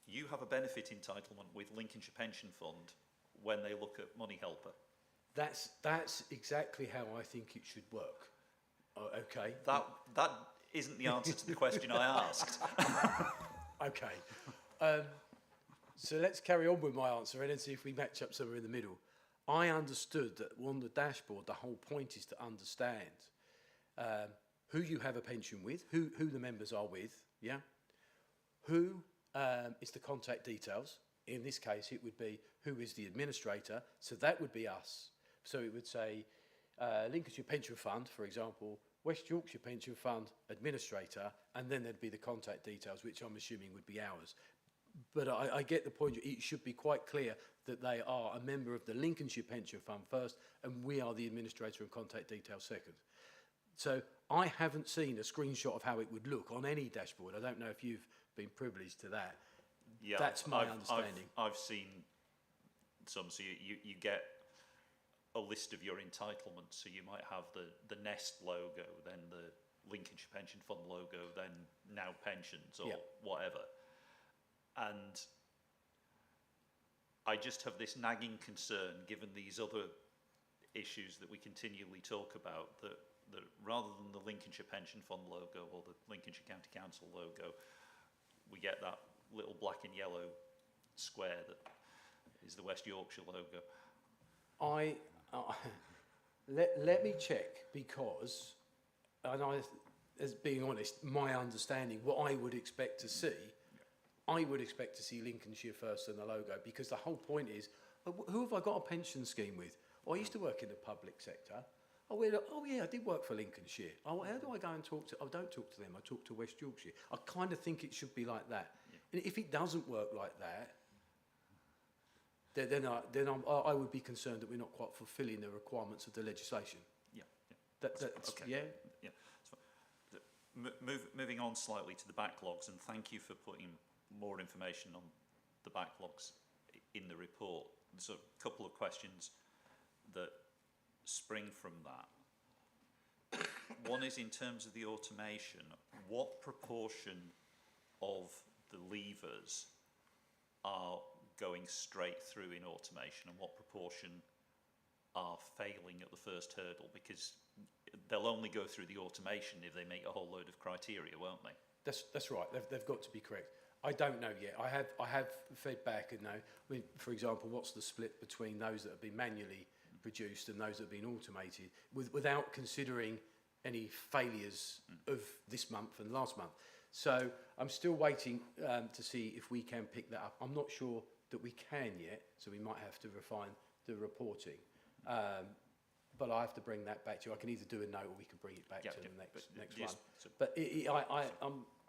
you have a benefit entitlement with Lincolnshire Pension Fund when they look at Money Helper? That's exactly how I think it should work. Okay. That isn't the answer to the question I asked. Okay. So let's carry on with my answer and then see if we match up somewhere in the middle. I understood that on the dashboard, the whole point is to understand who you have a pension with, who the members are with, yeah? Who is the contact details. In this case, it would be who is the administrator. So that would be us. So it would say Lincolnshire Pension Fund, for example, West Yorkshire Pension Fund administrator, and then there'd be the contact details, which I'm assuming would be ours. But I get the point. It should be quite clear that they are a member of the Lincolnshire Pension Fund first, and we are the administrator and contact details second. So I haven't seen a screenshot of how it would look on any dashboard. I don't know if you've been privileged to that. Yeah, That's my understanding. I've seen some. So you get a list of your entitlements. So you might have the Nest logo, then the Lincolnshire Pension Fund logo, then Now Pensions or whatever. And I just have this nagging concern, given these other issues that we continually talk about, that rather than the Lincolnshire Pension Fund logo or the Lincolnshire County Council logo, we get that little black and yellow square that is the West Yorkshire logo. Let me check, because, and as being honest, my understanding, what I would expect to see, I would expect to see Lincolnshire first and the logo, because the whole point is, who have I got a pension scheme with? Well, I used to work in the public sector. Oh yeah, I did work for Lincolnshire. Oh, how do I go and talk to? I don't talk to them. I talk to West Yorkshire. I kind of think it should be like that. Yeah. And if it doesn't work like that, then I would be concerned that we're not quite fulfilling the requirements of the legislation. Yeah. That's okay. Yeah. So, moving on slightly to the backlogs, and thank you for putting more information on the backlogs in the report. There's a couple of questions that spring from that. One is in terms of the automation, what proportion of the levers are going straight through in automation, and what proportion are failing at the first hurdle? Because they'll only go through the automation if they meet a whole load of criteria, won't they? That's right. They've got to be correct. I don't know yet. I have fed back and know. I mean, for example, what's the split between those that have been manually produced and those that have been automated, without considering any failures of this month and last month. So I'm still waiting to see if we can pick that up. I'm not sure that we can yet, so we might have to refine the reporting. But I have to bring that back to you. I can either do a note or we can bring it back to the next one. So but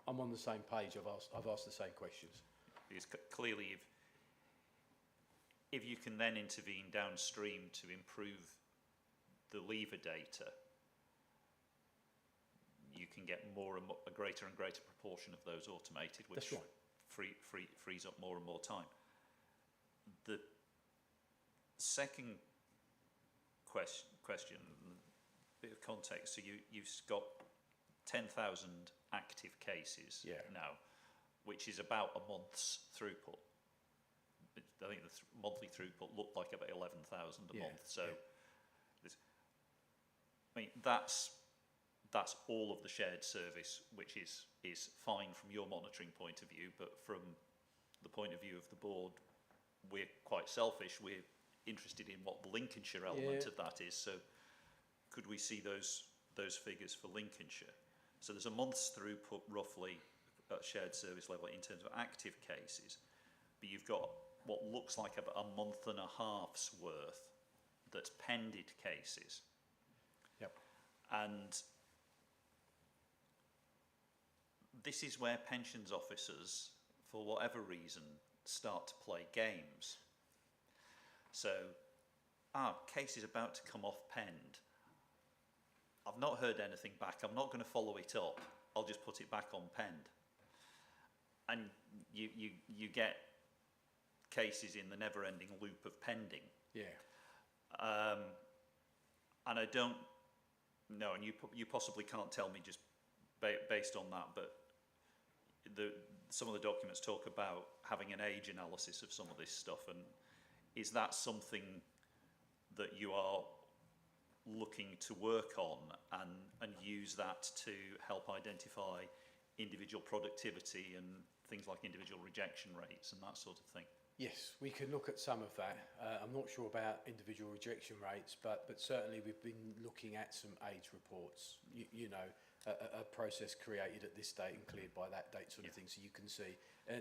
I'm on the same page. I've asked the same questions. because clearly if you can then intervene downstream to improve the lever data, you can get a greater and greater proportion of those automated, which frees up more and more time. The second question, a bit of context. So you've got 10,000 active cases now, which is about a month's throughput. I think the monthly throughput looked like about 11,000 a month. So, I mean, that's all of the shared service, which is fine from your monitoring point of view, but from the point of view of the board, we're quite selfish. We're interested in what the Lincolnshire element of that is. So, could we see those figures for Lincolnshire? So there's a month's throughput roughly at shared service level in terms of active cases, but you've got what looks like about a month and a half's worth that's pended cases. Yep. And this is where pensions officers, for whatever reason, start to play games. So, case is about to come off penned. I've not heard anything back. I'm not going to follow it up. I'll just put it back on penned. And you get cases in the never-ending loop of pending. Yeah. And I don't No, and you possibly can't tell me just based on that, but some of the documents talk about having an age analysis of some of this stuff, and is that something that you are looking to work on and use that to help identify individual productivity and things like individual rejection rates and that sort of thing? Yes, we can look at some of that. I'm not sure about individual rejection rates, but certainly we've been looking at some age reports. You know, a process created at this date and cleared by that date sort of thing, so you can see.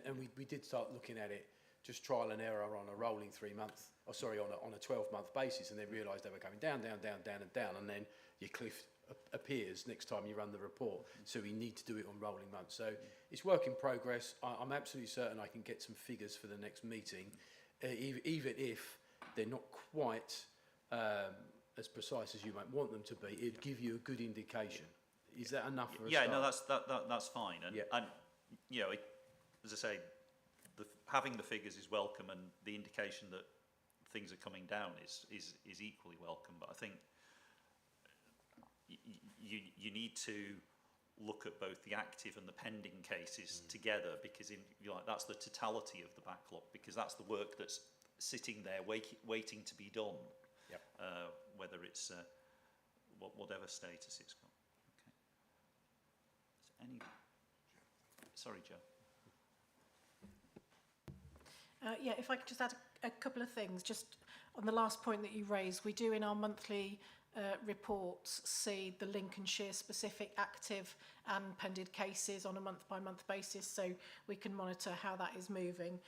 And we did start looking at it, just trial and error on a rolling 3 month, on a 12-month basis, and then realised they were coming down, down, down, down and down, and then your cliff appears next time you run the report. So we need to do it on rolling months. So it's work in progress. I'm absolutely certain I can get some figures for the next meeting, even if they're not quite as precise as you might want them to be. It'd give you a good indication. Is that enough for a start? No, that's fine. And, and you know, as I say, having the figures is welcome, and the indication that things are coming down is equally welcome. But I think you need to look at both the active and the pending cases together, because that's the totality of the backlog, because that's the work that's sitting there waiting to be done, whether it's whatever status it's got. Okay. Is any? Sorry, Joe. Yeah, if I could just add a couple of things, just on the last point that you raised, we do in our monthly reports see the Lincolnshire specific active and pending cases on a month-by-month basis, so we can monitor how that is moving.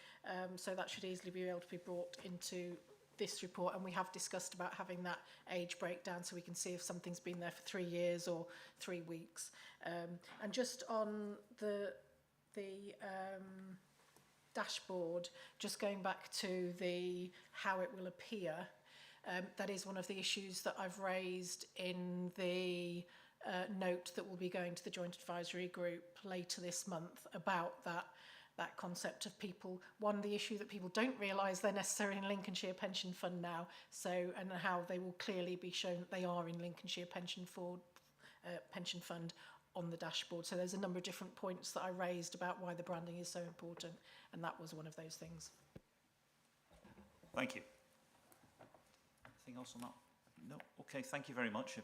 So that should easily be able to be brought into this report, and we have discussed about having that age breakdown so we can see if something's been there for 3 years or 3 weeks. And just on the dashboard, just going back to the how it will appear, that is one of the issues that I've raised in the note that will be going to the Joint Advisory Group later this month about that concept of people. One, the issue that people don't realise they're necessarily in Lincolnshire Pension Fund now, so, and how they will clearly be shown that they are in Lincolnshire Pension Fund on the dashboard. So there's a number of different points that I raised about why the branding is so important, and that was one of those things. Thank you. Anything else on that? No. Okay. Thank you very much.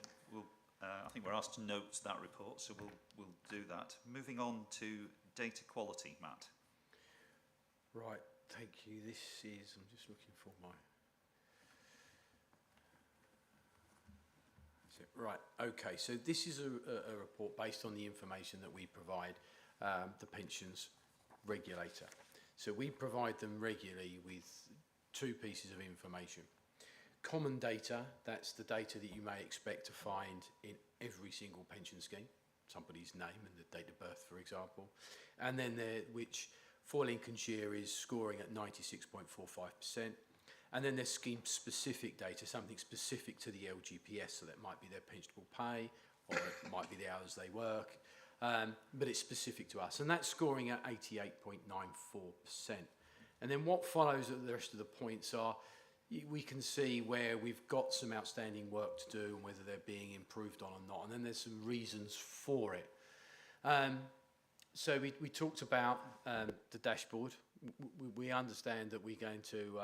I think we're asked to note that report, so we'll do that. Moving on to data quality, Matt. Right. Thank you. This is. I'm just looking for my. Right, okay, so this is a report based on the information that we provide the pensions regulator. So we provide them regularly with 2 pieces of information. Common data, that's the data that you may expect to find in every single pension scheme, somebody's name and the date of birth, for example. And then which for Lincolnshire is scoring at 96.45%. And then there's scheme-specific data, something specific to the LGPS, so that might be their pensionable pay, or it might be the hours they work, but it's specific to us. And that's scoring at 88.94%. And then what follows at the rest of the points are, we can see where we've got some outstanding work to do and whether they're being improved on or not. And then there's some reasons for it. So we talked about the dashboard. We understand that we're going to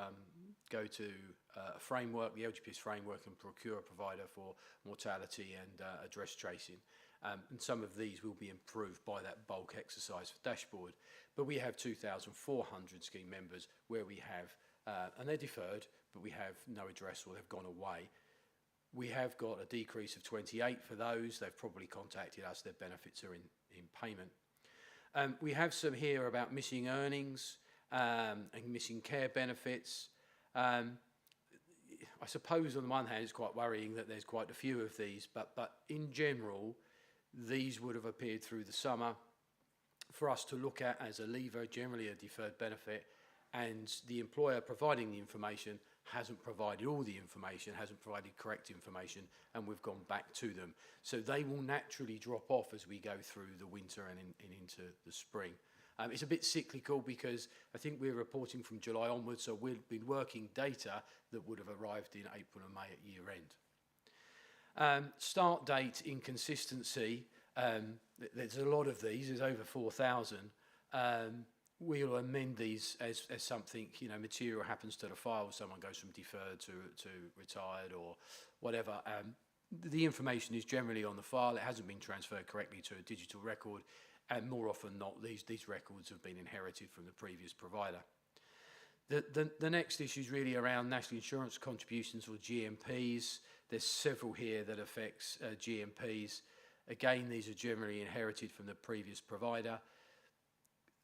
go to a framework, the LGPS framework, and procure a provider for mortality and address tracing. And some of these will be improved by that bulk exercise for dashboard. But we have 2,400 scheme members where we have, and they're deferred, but we have no address or they've gone away. We have got a decrease of 28 for those. They've probably contacted us. Their benefits are in payment. We have some here about missing earnings and missing care benefits. I suppose on the one hand it's quite worrying that there's quite a few of these, but in general these would have appeared through the summer for us to look at as a lever, generally a deferred benefit, and the employer providing the information hasn't provided all the information, hasn't provided correct information, and we've gone back to them. So they will naturally drop off as we go through the winter and into the spring. It's a bit cyclical because I think we're reporting from July onwards, so we've been working data that would have arrived in April and May at year Start date inconsistency, there's a lot of these, there's over 4,000. We'll amend these as something, material happens to the file, someone goes from deferred to retired or whatever. The information is generally on the file, it hasn't been transferred correctly to a digital record, and more often than not, these records have been inherited from the previous provider. The next issue is really around national insurance contributions, or GMPs. There's several here that affects GMPs. Again, these are generally inherited from the previous provider.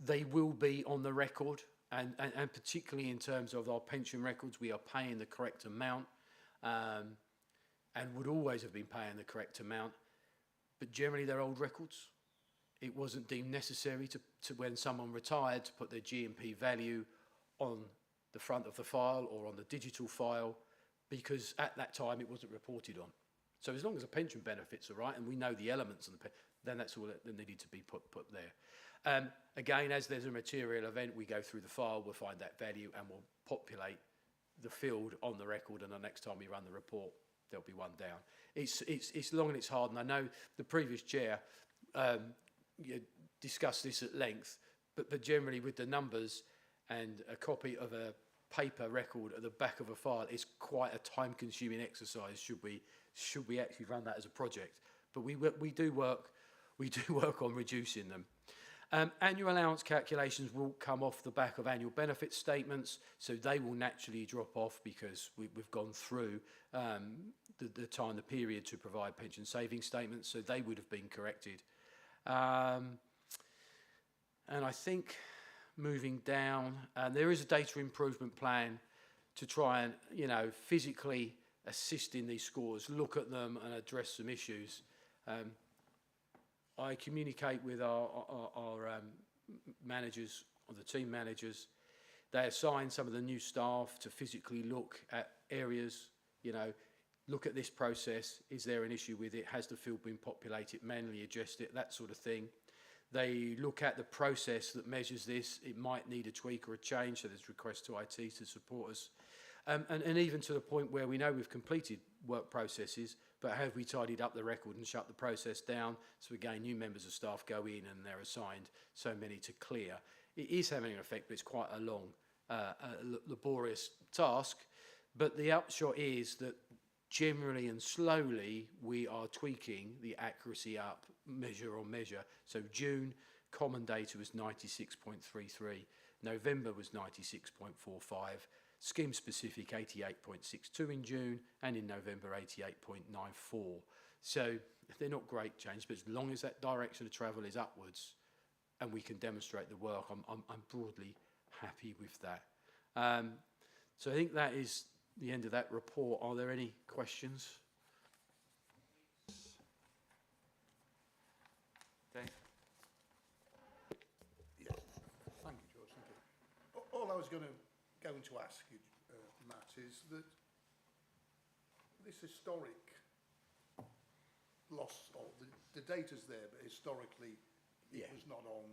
They will be on the record, and particularly in terms of our pension records, we are paying the correct amount, and would always have been paying the correct amount, but generally they're old records. It wasn't deemed necessary to when someone retired to put their GMP value on the front of the file or on the digital file, because at that time it wasn't reported on. So as long as the pension benefits are right and we know the elements of the then that's all that needed to be put there. Again, as there's a material event, we go through the file, we'll find that value and we'll populate the field on the record, and the next time we run the report, there'll be one down. It's long and it's hard, and I know the previous chair discussed this at length, but generally with the numbers and a copy of a paper record at the back of a file is quite a time-consuming exercise. Should we actually run that as a project? But we do work on reducing them. Annual allowance calculations will come off the back of annual benefit statements, so they will naturally drop off because we've gone through the period to provide pension saving statements, so they would have been corrected. And I think moving down, there is a data improvement plan to try and, physically assist in these scores, look at them and address some issues. I communicate with our managers, or the team managers. They assign some of the new staff to physically look at areas, look at this process. Is there an issue with it? Has the field been populated? Manually adjust it, that sort of thing. They look at the process that measures this. It might need a tweak or a change, so there's requests to IT to support us. And even to the point where we know we've completed work processes, but have we tidied up the record and shut the process down? So again, new members of staff go in and they're assigned so many to clear. It is having an effect, but it's quite a long, laborious task. But the upshot is that generally and slowly we are tweaking the accuracy up measure on measure. So June, common data was 96.33, November was 96.45, scheme specific 88.62 in June, and in November 88.94. So they're not great changes, but as long as that direction of travel is upwards and we can demonstrate the work, I'm broadly happy with that. So I think that is the end of that report. Are there any questions? Dave? Yeah. Thank you, George. Thank you. All I was going to ask you, Matt, is that this historic loss, or the data's there, but historically it was not on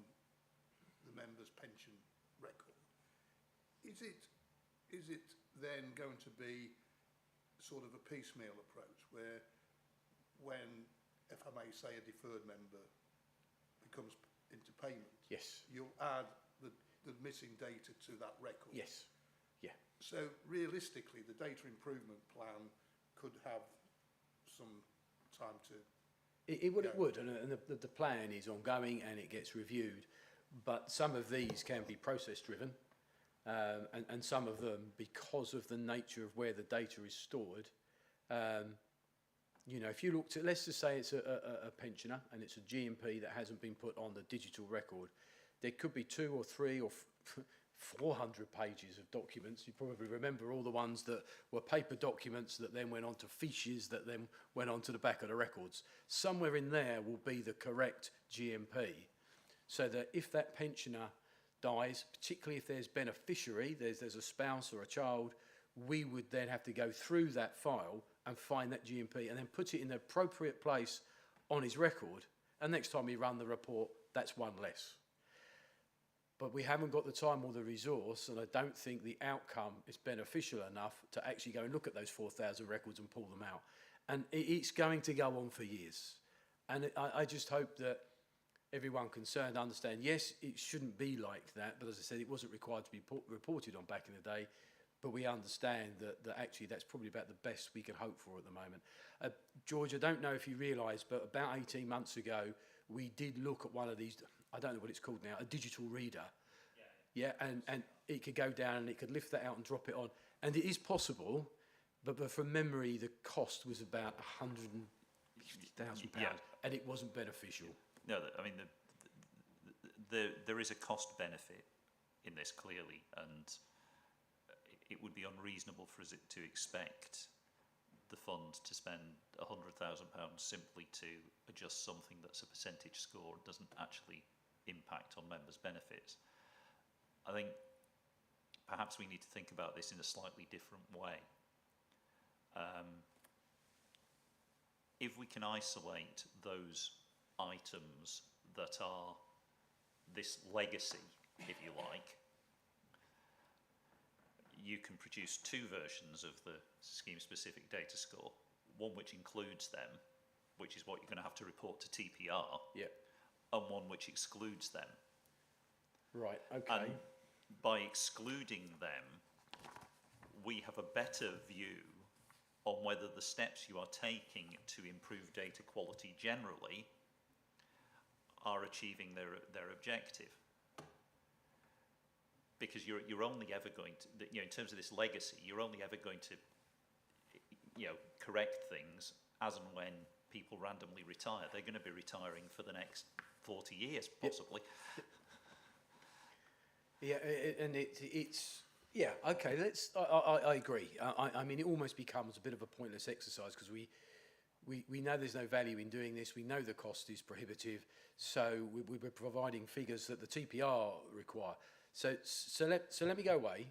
the member's pension record. Is it then going to be sort of a piecemeal approach where, when, if I may say, a deferred member becomes into payment, Yes. you'll add the missing data to that record? Yes. Yeah. So realistically, the data improvement plan could have some time to... It would, and the plan is ongoing and it gets reviewed, but some of these can be process driven, and some of them, because of the nature of where the data is stored, if you looked at, let's just say it's a pensioner and it's a GMP that hasn't been put on the digital record, there could be 200 or 300 or 400 pages of documents. You probably remember all the ones that were paper documents that then went on to fiches that then went on to the back of the records. Somewhere in there will be the correct GMP, so that if that pensioner dies, particularly if there's beneficiary, there's a spouse or a child, we would then have to go through that file and find that GMP and then put it in the appropriate place on his record. And next time we run the report, that's one less. But we haven't got the time or the resource, and I don't think the outcome is beneficial enough to actually go and look at those 4,000 records and pull them out. And it's going to go on for years. And I just hope that everyone concerned understand, yes, it shouldn't be like that, but as I said, it wasn't required to be reported on back in the day, but we understand that actually that's probably about the best we can hope for at the moment. George, I don't know if you realise, but about 18 months ago, we did look at one of these, I don't know what it's called now, a digital reader. Yeah, and it could go down and it could lift that out and drop it on. And it is possible, but from memory, the cost was about £150,000, and it wasn't beneficial. No, I mean, there is a cost benefit in this clearly, and it would be unreasonable for us to expect the fund to spend £100,000 simply to adjust something that's a percentage score and doesn't actually impact on members' benefits. I think perhaps we need to think about this in a slightly different way. If we can isolate those items that are this legacy, if you like, you can produce two versions of the scheme-specific data score, one which includes them, which is what you're going to have to report to TPR, and one which excludes them. Right, okay. And by excluding them, we have a better view on whether the steps you are taking to improve data quality generally are achieving their objective. Because you're only ever going to, in terms of this legacy, you're only ever going to, correct things as and when people randomly retire. They're going to be retiring for the next 40 years, possibly. Yeah, and it's yeah, okay. I agree. I mean, it almost becomes a bit of a pointless exercise because we know there's no value in doing this. We know the cost is prohibitive, so we're providing figures that the TPR require. So let me go away.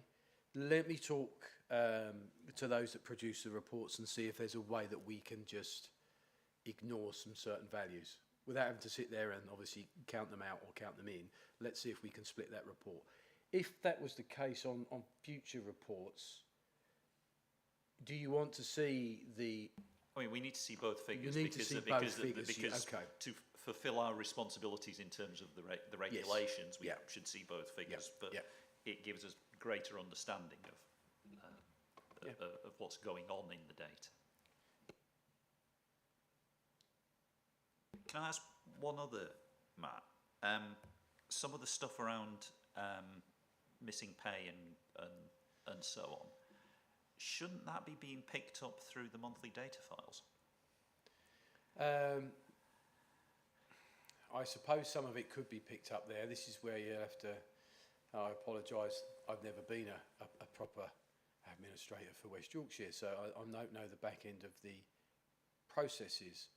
Let me talk to those that produce the reports and see if there's a way that we can just ignore some certain values without having to sit there and obviously count them out or count them in. Let's see if we can split that report. If that was the case on future reports, do you want to see the... I mean, we need to see both figures. You need to see both figures, because okay. To fulfil our responsibilities in terms of the regulations, we should see both figures. But it gives us greater understanding of what's going on in the data. Can I ask one other, Matt? Some of the stuff around missing pay and so on, shouldn't that be being picked up through the monthly data files? I suppose some of it could be picked up there. This is where you have to... I apologise, I've never been a proper administrator for West Yorkshire, so I don't know the back end of the processes.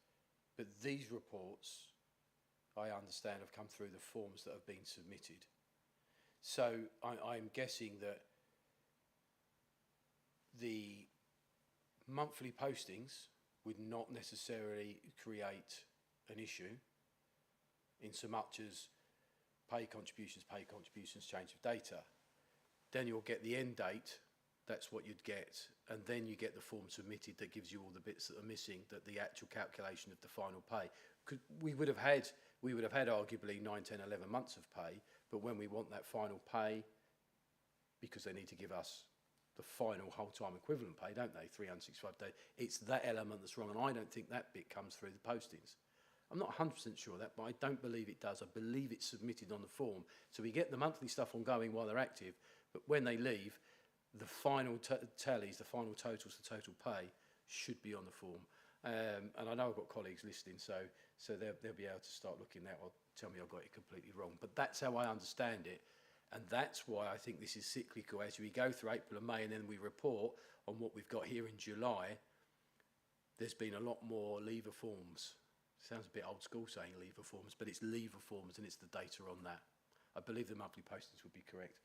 But these reports, I understand, have come through the forms that have been submitted. So I'm guessing that the monthly postings would not necessarily create an issue in so much as pay contributions, change of data. Then you'll get the end date, that's what you'd get, and then you get the form submitted that gives you all the bits that are missing, that the actual calculation of the final pay. We would have had arguably 9, 10, 11 months of pay, but when we want that final pay, because they need to give us the final whole-time equivalent pay, don't they, 365 days, it's that element that's wrong, and I don't think that bit comes through the postings. I'm not 100% sure of that, but I don't believe it does. I believe it's submitted on the form. So we get the monthly stuff ongoing while they're active, but when they leave, the final tallies, the final totals, the total pay should be on the form. And I know I've got colleagues listening, so they'll be able to start looking at that or tell me I've got it completely wrong. But that's how I understand it. And that's why I think this is cyclical. As we go through April and May and then we report on what we've got here in July, there's been a lot more lever forms. Sounds a bit old school saying lever forms, but it's lever forms and it's the data on that. I believe the monthly postings would be correct.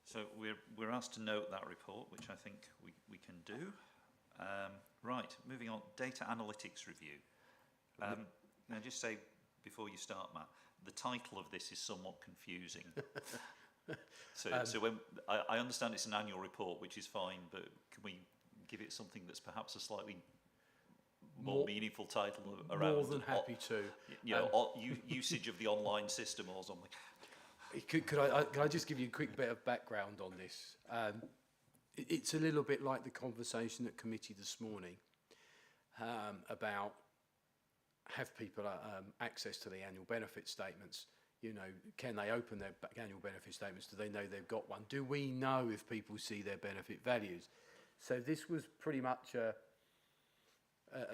So we're asked to note that report, which I think we can do. Right, moving on, data analytics review. Now just say, before you start, Matt, the title of this is somewhat confusing. So when I understand it's an annual report, which is fine, but can we give it something that's perhaps a slightly more meaningful title around? More than happy to. You know, usage of the online system or something. Could I just give you a quick bit of background on this? It's a little bit like the conversation at committee this morning about have people access to the annual benefit statements. You know, can they open their annual benefit statements? Do they know they've got one? Do we know if people see their benefit values? So this was pretty much a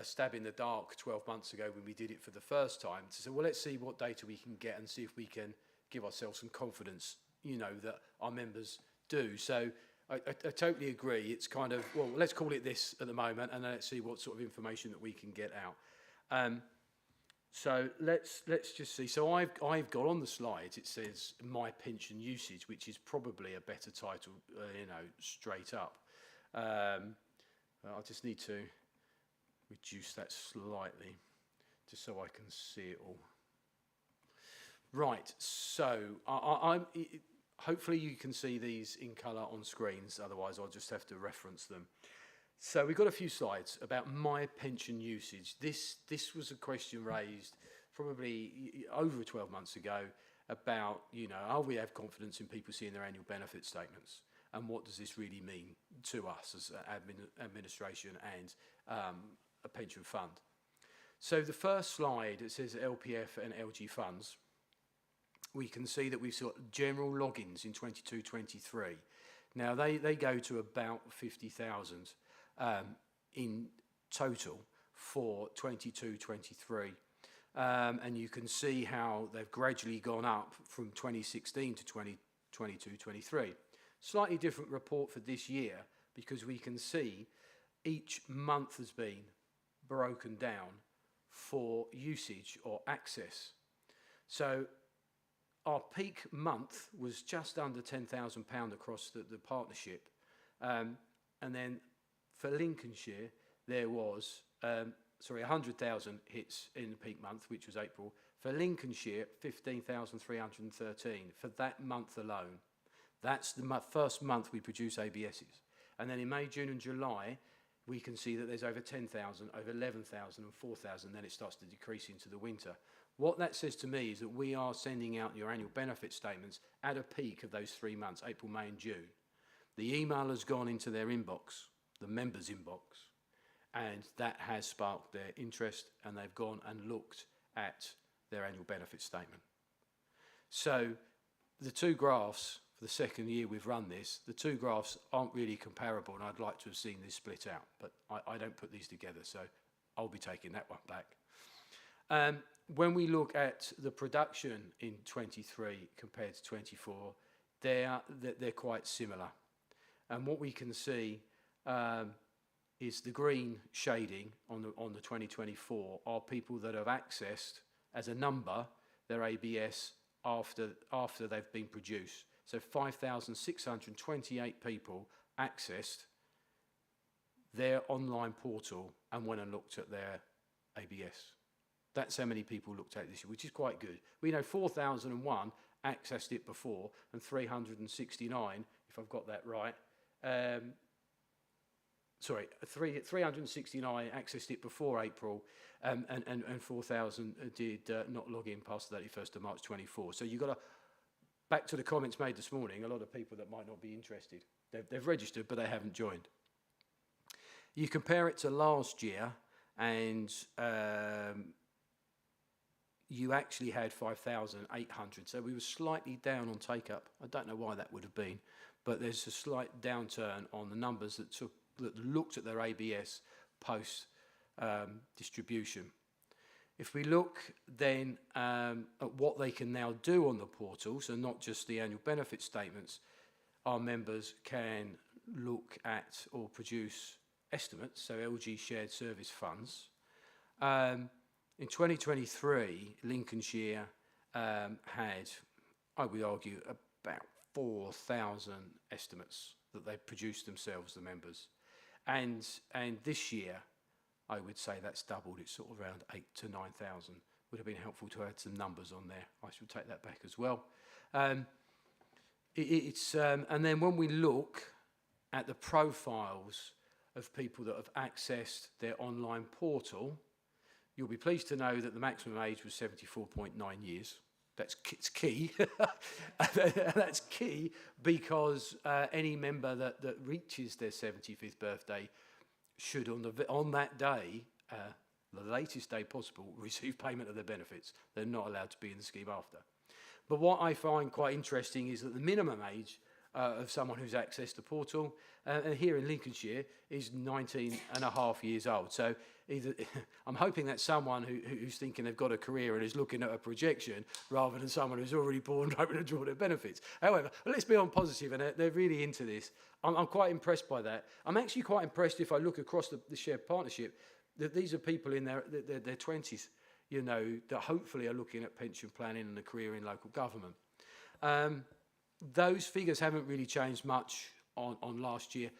stab in the dark 12 months ago when we did it for the first time. To say, well, let's see what data we can get and see if we can give ourselves some confidence, you know, that our members do. So I totally agree. It's kind of, well, let's call it this at the moment, and then let's see what sort of information that we can get out. So let's just see. So I've got on the slides, it says my pension usage, which is probably a better title, you know, straight up. I just need to reduce that slightly just so I can see it all. Right, so hopefully you can see these in colour on screens, otherwise I'll just have to reference them. So we've got a few slides about my pension usage. This was a question raised probably over 12 months ago about, you know, are we have confidence in people seeing their annual benefit statements? And what does this really mean to us as administration and a pension fund? So the first slide, it says LPF and LG funds. We can see that we've got general logins in 22-23. Now they go to about 50,000 in total for 22-23. And you can see how they've gradually gone up from 2016 to 2022-23. Slightly different report for this year because we can see each month has been broken down for usage or access. So our peak month was just under £10,000 across the partnership. And then for Lincolnshire, there was, 100,000 hits in the peak month, which was April. For Lincolnshire, 15,313 for that month alone. That's the first month we produce ABSs. And then in May, June and July, we can see that there's over 10,000, over 11,000 and 4,000, then it starts to decrease into the winter. What that says to me is that we are sending out your annual benefit statements at a peak of those 3 months, April, May and June. The email has gone into their inbox, the members' inbox, and that has sparked their interest, and they've gone and looked at their annual benefit statement. So the two graphs, for the second year we've run this, the two graphs aren't really comparable, and I'd like to have seen this split out, but I don't put these together, so I'll be taking that one back. When we look at the production in 23 compared to 24, they're quite similar. And what we can see is the green shading on the 2024 are people that have accessed as a number their ABS after they've been produced. So 5,628 people accessed their online portal and went and looked at their ABS. That's how many people looked at this year, which is quite good. We know 4,001 accessed it before, and 369, if I've got that right, 369 accessed it before April, and 4,000 did not log in past the 31st of March 24. So you've got to, back to the comments made this morning, a lot of people that might not be interested. They've registered, but they haven't joined. You compare it to last year, and you actually had 5,800. So we were slightly down on take-up. I don't know why that would have been, but there's a slight downturn on the numbers that looked at their ABS post distribution. If we look then at what they can now do on the portal, so not just the annual benefit statements, our members can look at or produce estimates, so LG shared service funds. In 2023, Lincolnshire had, I would argue, about 4,000 estimates that they produced themselves, the members. And this year, I would say that's doubled. It's sort of around 8,000 to 9,000. Would have been helpful to add some numbers on there. I should take that back as well. It's and then when we look at the profiles of people that have accessed their online portal, you'll be pleased to know that the maximum age was 74.9 years. It's key. That's key because any member that reaches their 75th birthday should, on that day, the latest day possible, receive payment of their benefits. They're not allowed to be in the scheme after. But what I find quite interesting is that the minimum age of someone who's accessed the portal here in Lincolnshire is 19 and a half years old. So either I'm hoping that's someone who's thinking they've got a career and is looking at a projection rather than someone who's already born hoping to draw their benefits. However, let's be on positive, and they're really into this. I'm quite impressed by that. I'm actually quite impressed if I look across the shared partnership that these are people in their 20s, you know, that hopefully are looking at pension planning and a career in local government. Those figures haven't really changed much on last year.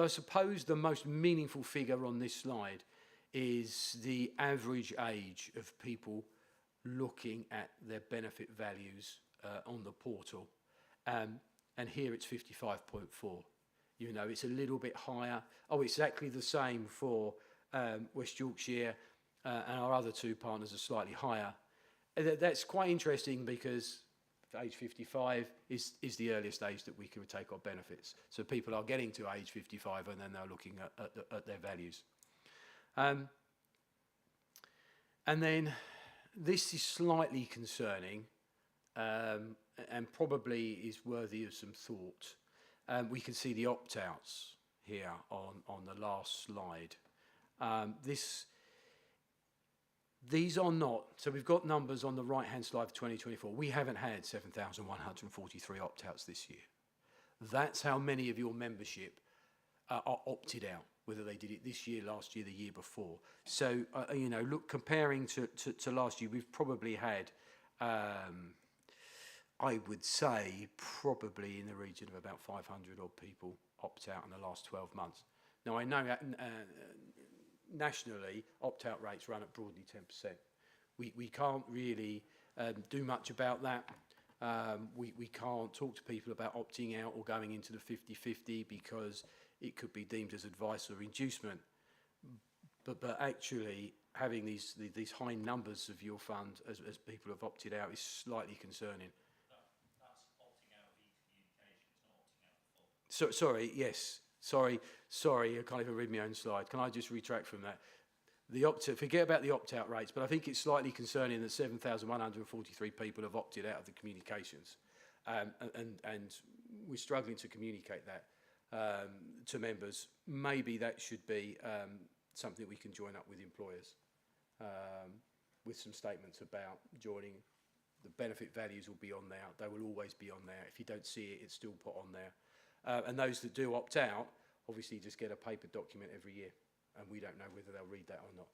I suppose the most meaningful figure on this slide is the average age of people looking at their benefit values on the portal. And here it's 55.4. You know, it's a little bit higher. Oh, it's exactly the same for West Yorkshire, and our other two partners are slightly higher. That's quite interesting because age 55 is the earliest age that we can take our benefits. So people are getting to age 55 and then they're looking at their values. And then this is slightly concerning and probably is worthy of some thought. We can see the opt-outs here on the last slide. These are not, so we've got numbers on the right-hand slide for 2024. We haven't had 7,143 opt-outs this year. That's how many of your membership are opted out, whether they did it this year, last year, the year before. So, you know, look, comparing to last year, we've probably had, I would say, probably in the region of about 500 odd people opt out in the last 12 months. Now, I know nationally, opt-out rates run at broadly 10%. We can't really do much about that. We can't talk to people about opting out or going into the 50-50 because it could be deemed as advice or inducement. But actually, having these high numbers of your fund as people have opted out is slightly concerning. That's opting out of e-communication, it's not opting out of full. Sorry, yes. Sorry, I can't even read my own slide. Can I just retract from that? Forget about the opt-out rates, but I think it's slightly concerning that 7,143 people have opted out of the communications. And we're struggling to communicate that to members. Maybe that should be something we can join up with employers with some statements about joining. The benefit values will be on there. They will always be on there. If you don't see it, it's still put on there. And those that do opt out, obviously just get a paper document every year, and we don't know whether they'll read that or not.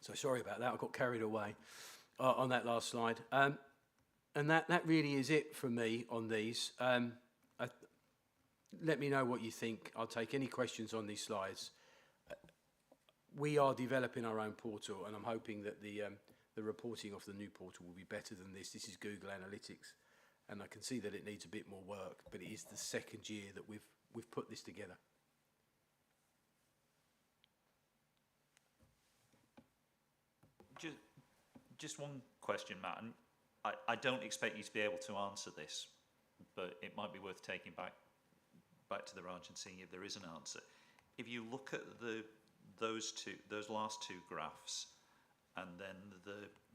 So sorry about that, I got carried away on that last slide. And that really is it from me on these. Let me know what you think. I'll take any questions on these slides. We are developing our own portal, and I'm hoping that the reporting of the new portal will be better than this. This is Google Analytics. And I can see that it needs a bit more work, but it is the second year that we've put this together. Just one question, Matt, and I don't expect you to be able to answer this, but it might be worth taking back to the Raj and seeing if there is an answer. If you look at those last two graphs, and then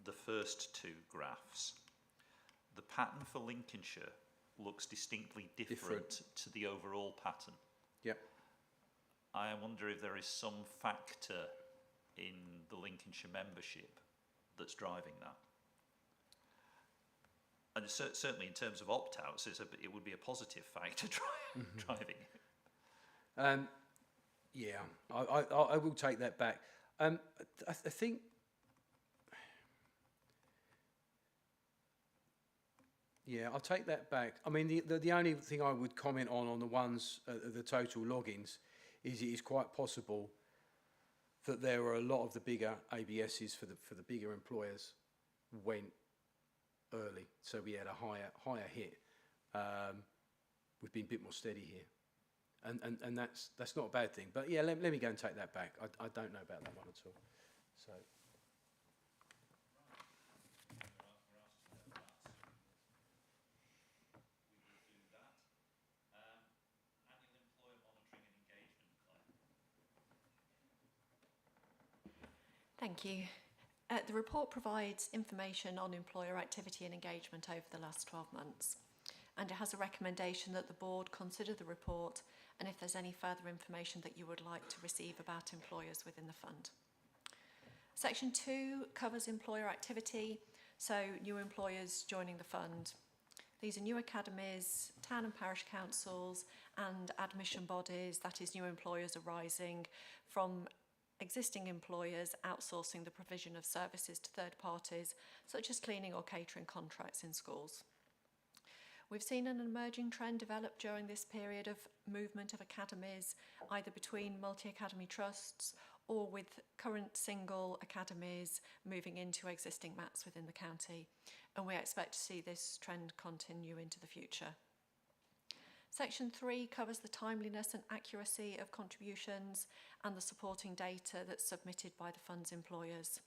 the first two graphs, the pattern for Lincolnshire looks distinctly different to the overall pattern. Yep. I wonder if there is some factor in the Lincolnshire membership that's driving that. And certainly in terms of opt-outs, it would be a positive factor driving it. Yeah, I will take that back. I think... Yeah, I'll take that back. I mean, the only thing I would comment on the ones, the total logins, is it is quite possible that there were a lot of the bigger ABSs for the bigger employers went early, so we had a higher hit. We've been a bit more steady here, and that's not a bad thing. But yeah, let me go and take that back. I don't know about that one at all. So. Thank you. The report provides information on employer activity and engagement over the last 12 months, and it has a recommendation that the board consider the report and if there's any further information that you would like to receive about employers within the fund. Section 2 covers employer activity, so new employers joining the fund. These are new academies, town and parish councils and admission bodies, that is new employers arising from existing employers outsourcing the provision of services to third parties, such as cleaning or catering contracts in schools. We've seen an emerging trend develop during this period of movement of academies, either between multi-academy trusts or with current single academies moving into existing MATs within the county, and we expect to see this trend continue into the future. Section 3 covers the timeliness and accuracy of contributions and the supporting data that's submitted by the fund's employers.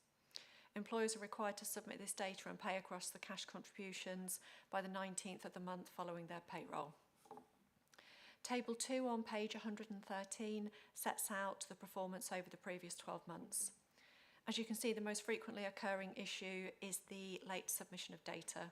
Employers are required to submit this data and pay across the cash contributions by the 19th of the month following their payroll. Table 2 on page 113 sets out the performance over the previous 12 months. As you can see, the most frequently occurring issue is the late submission of data.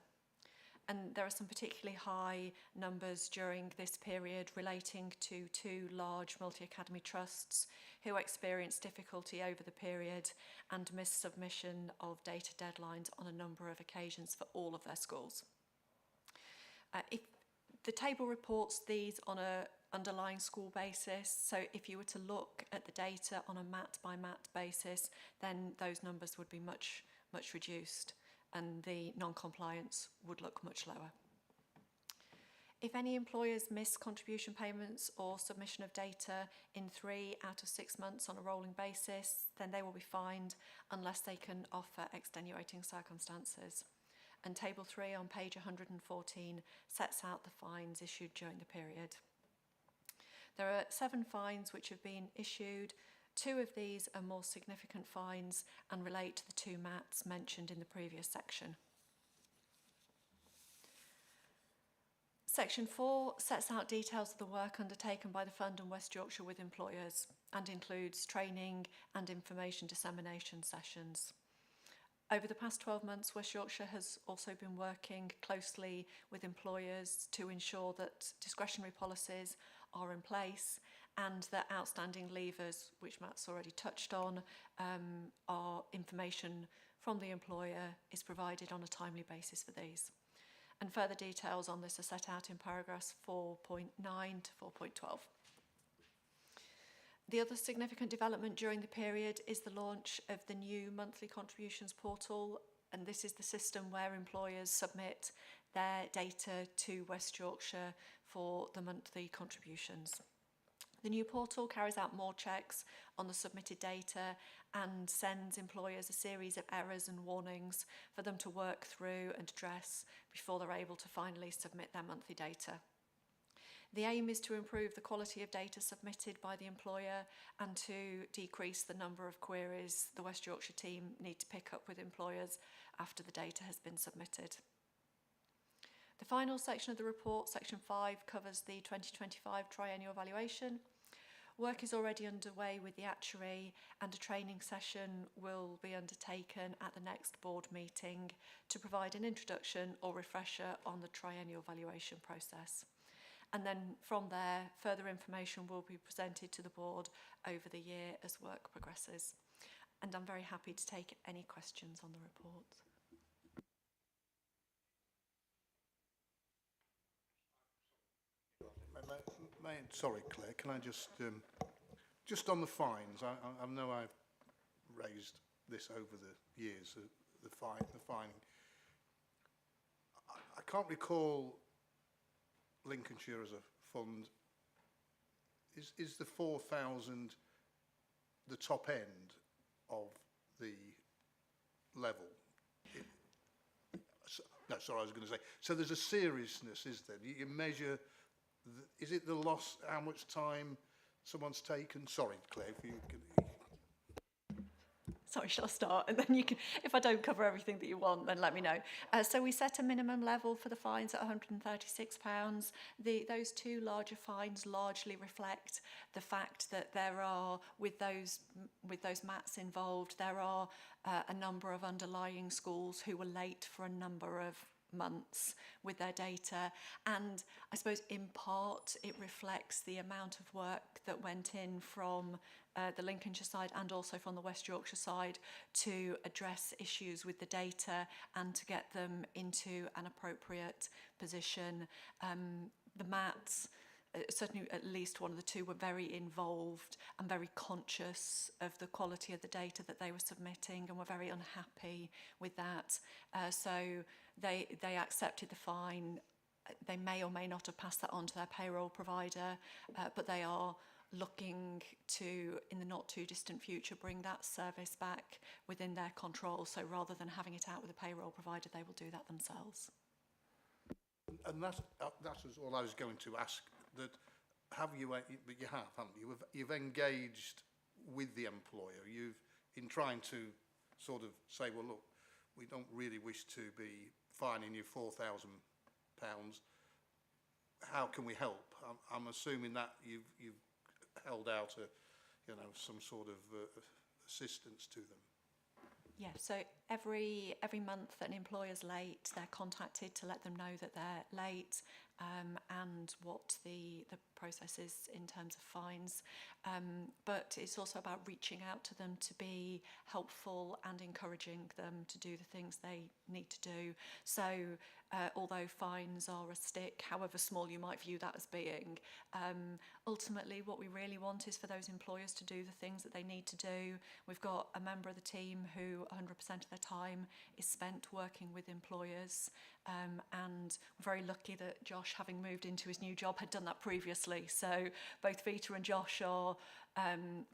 And there are some particularly high numbers during this period relating to 2 large multi-academy trusts who experienced difficulty over the period and missed submission of data deadlines on a number of occasions for all of their schools. If the table reports these on an underlying school basis, so if you were to look at the data on a MAT by MAT basis, then those numbers would be much reduced, and the non-compliance would look much lower. If any employers miss contribution payments or submission of data in 3 out of 6 months on a rolling basis, then they will be fined unless they can offer extenuating circumstances. And Table 3 on page 114 sets out the fines issued during the period. There are 7 fines which have been issued. 2 of these are more significant fines and relate to the 2 MATs mentioned in the previous section. Section 4 sets out details of the work undertaken by the Fund and West Yorkshire with employers and includes training and information dissemination sessions. Over the past 12 months, West Yorkshire has also been working closely with employers to ensure that discretionary policies are in place and that outstanding levers, which Matt's already touched on, are information from the employer is provided on a timely basis for these. And further details on this are set out in paragraphs 4.9 to 4.12. The other significant development during the period is the launch of the new monthly contributions portal, and this is the system where employers submit their data to West Yorkshire for the monthly contributions. The new portal carries out more checks on the submitted data and sends employers a series of errors and warnings for them to work through and address before they're able to finally submit their monthly data. The aim is to improve the quality of data submitted by the employer and to decrease the number of queries the West Yorkshire team need to pick up with employers after the data has been submitted. The final section of the report, section 5, covers the 2025 triennial valuation. Work is already underway with the actuary and a training session will be undertaken at the next board meeting to provide an introduction or refresher on the triennial valuation process. And then from there, further information will be presented to the board over the year as work progresses. And I'm very happy to take any questions on the report. Sorry, Claire, can I just on the fines, I know I've raised this over the years, the fining. I can't recall Lincolnshire as a fund. Is the 4,000 the top end of the level? No, sorry, I was going to say. So there's a seriousness, is there? You measure, is it the loss, how much time someone's taken? Sorry, Claire, if you can... Sorry, shall I start? And then you can, if I don't cover everything that you want, then let me know. So we set a minimum level for the fines at £136. Those two larger fines largely reflect the fact that there are, with those MATs involved, there are a number of underlying schools who were late for a number of months with their data, and I suppose in part it reflects the amount of work that went in from the Lincolnshire side and also from the West Yorkshire side to address issues with the data and to get them into an appropriate position. The MATs, certainly at least one of the two, were very involved and very conscious of the quality of the data that they were submitting and were very unhappy with that. So they accepted the fine. They may or may not have passed that on to their payroll provider, but they are looking to, in the not too distant future, bring that service back within their control. So rather than having it out with a payroll provider, they will do that themselves. And that's all I was going to ask. That have you? But you have, haven't you? You've engaged with the employer. You've, in trying to sort of say, well, look, we don't really wish to be fining you £4,000. How can we help? I'm assuming that you've held out some sort of assistance to them. Yeah, so every month that an employer's late, they're contacted to let them know that they're late and what the process is in terms of fines. But it's also about reaching out to them to be helpful and encouraging them to do the things they need to do. So although fines are a stick, however small you might view that as being, ultimately what we really want is for those employers to do the things that they need to do. We've got a member of the team who 100% of their time is spent working with employers, and we're very lucky that Josh, having moved into his new job, had done that previously. So both Vita and Josh are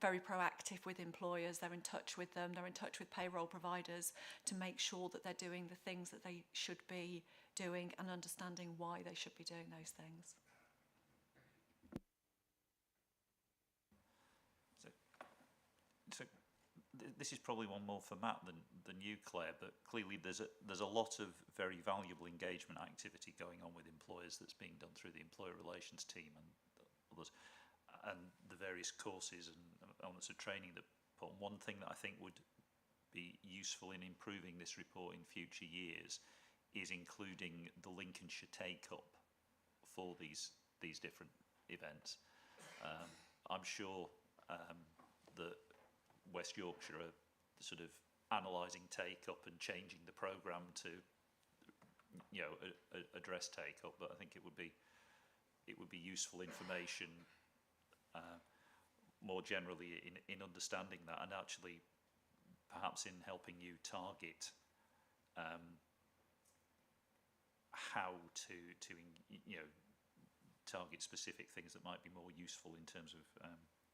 very proactive with employers. They're in touch with them, they're in touch with payroll providers to make sure that they're doing the things that they should be doing and understanding why they should be doing those things. This is probably one more for Matt than you, Claire, but clearly there's a lot of very valuable engagement activity going on with employers that's being done through the employer relations team and others, and the various courses and elements of training that put on. One thing that I think would be useful in improving this report in future years is including the Lincolnshire take-up for these different events. I'm sure that West Yorkshire are sort of analysing take-up and changing the programme to, address take-up. But I think it would be useful information more generally in understanding that, and actually perhaps in helping you target how to target specific things that might be more useful in terms of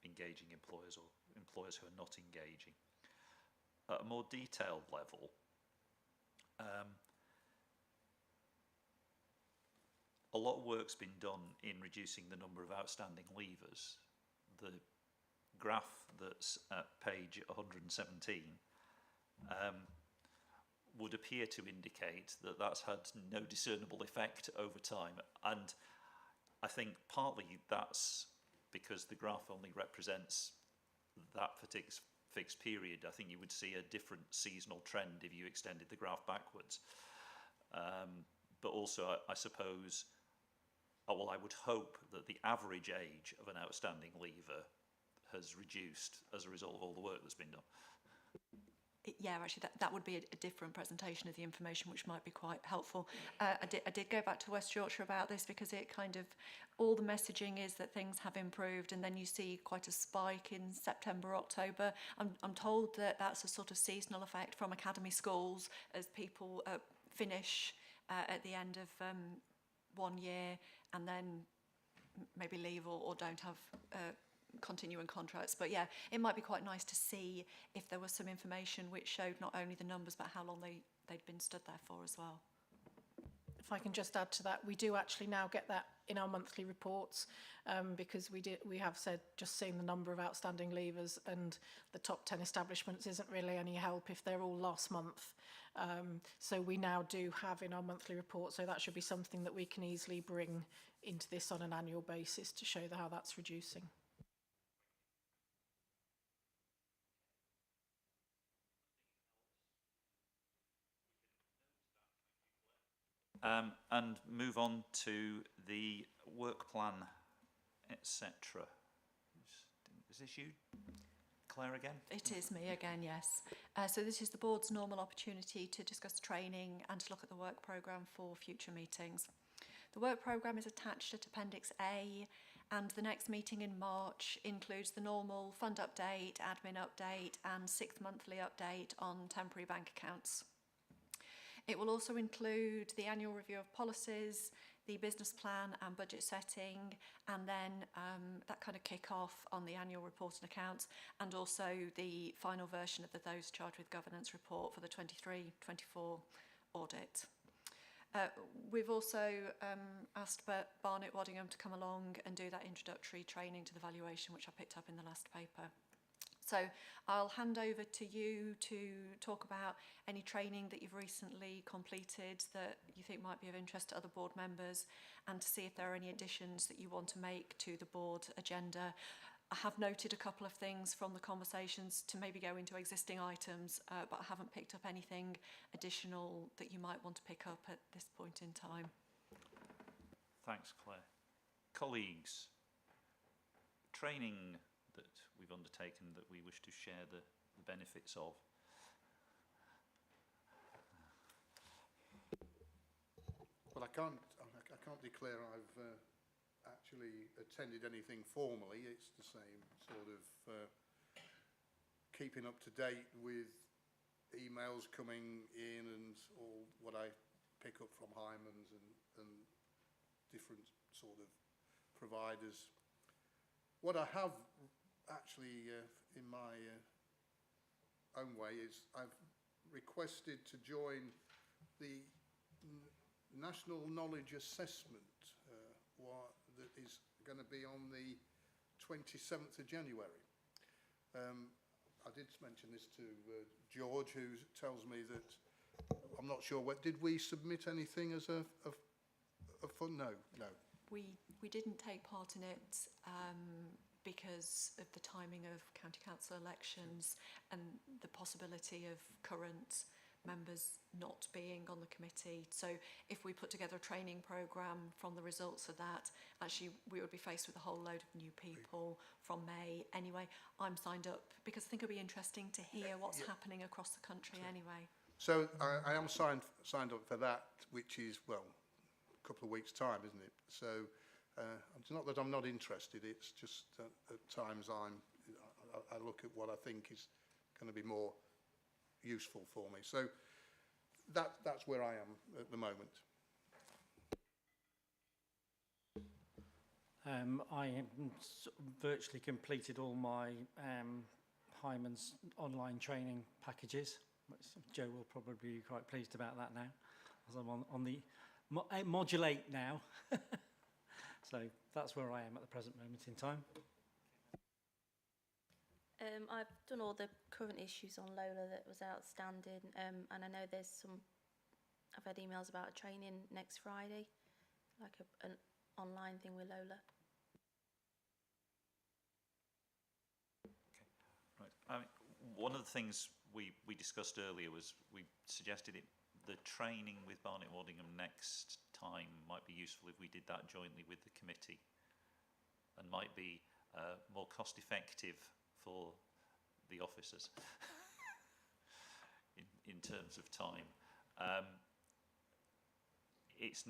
engaging employers or employers who are not engaging. At a more detailed level, a lot of work's been done in reducing the number of outstanding leavers. The graph that's at page 117 would appear to indicate that that's had no discernible effect over time, and I think partly that's because the graph only represents that fixed period. I think you would see a different seasonal trend if you extended the graph backwards. But also, I suppose, I would hope that the average age of an outstanding leaver has reduced as a result of all the work that's been done. Yeah, actually, that would be a different presentation of the information, which might be quite helpful. I did go back to West Yorkshire about this because it kind of, all the messaging is that things have improved, and then you see quite a spike in September, October. I'm told that that's a sort of seasonal effect from academy schools as people finish at the end of 1 year and then maybe leave or don't have continuing contracts. But yeah, it might be quite nice to see if there was some information which showed not only the numbers but how long they'd been stood there for as well. if I can just add to that, we do actually now get that in our monthly reports, because we have said, just seeing the number of outstanding leavers and the top 10 establishments isn't really any help if they're all last month. So we now do have in our monthly report, so that should be something that we can easily bring into this on an annual basis to show how that's reducing. And move on to the work plan, etc. Is this you, Claire, again? It is me again, yes. So this is the board's normal opportunity to discuss training and to look at the work programme for future meetings. The work programme is attached at Appendix A, and the next meeting in March includes the normal fund update, admin update and 6th monthly update on temporary bank accounts. It will also include the annual review of policies, the business plan and budget setting, and then that kind of kick-off on the annual report and accounts, and also the final version of those charged with governance report for the 23-24 audit. We've also asked Barnett Waddingham to come along and do that introductory training to the valuation, which I picked up in the last paper. So I'll hand over to you to talk about any training that you've recently completed that you think might be of interest to other board members, and to see if there are any additions that you want to make to the board agenda. I have noted a couple of things from the conversations to maybe go into existing items, but I haven't picked up anything additional that you might want to pick up at this point in time. Thanks, Claire. Colleagues, training that we've undertaken that we wish to share the benefits of. Well, I can't declare I've actually attended anything formally. It's the same sort of keeping up to date with emails coming in and all what I pick up from Hyman's and different sort of providers. What I have actually in my own way is I've requested to join the National Knowledge Assessment that is going to be on the 27th of January. I did mention this to George, who tells me that I'm not sure. Did we submit anything as a fund? No. We didn't take part in it because of the timing of county council elections and the possibility of current members not being on the committee. So if we put together a training programme from the results of that, actually we would be faced with a whole load of new people from May anyway. I'm signed up because I think it'll be interesting to hear what's happening across the country anyway. So I am signed up for that, which is, well, a couple of weeks' time, isn't it? So it's not that I'm not interested, it's just at times I look at what I think is going to be more useful for me. So that's where I am at the moment. I have virtually completed all my Hyman's online training packages, which Joe will probably be quite pleased about that now, as I'm on the modulate now. So that's where I am at the present moment in time. I've done all the current issues on Lola that was outstanding, and I know I've had emails about a training next Friday, like an online thing with Lola. Okay, right. One of the things we discussed earlier was we suggested the training with Barnett Waddingham next time might be useful if we did that jointly with the committee, and might be more cost effective for the officers in terms of time. It's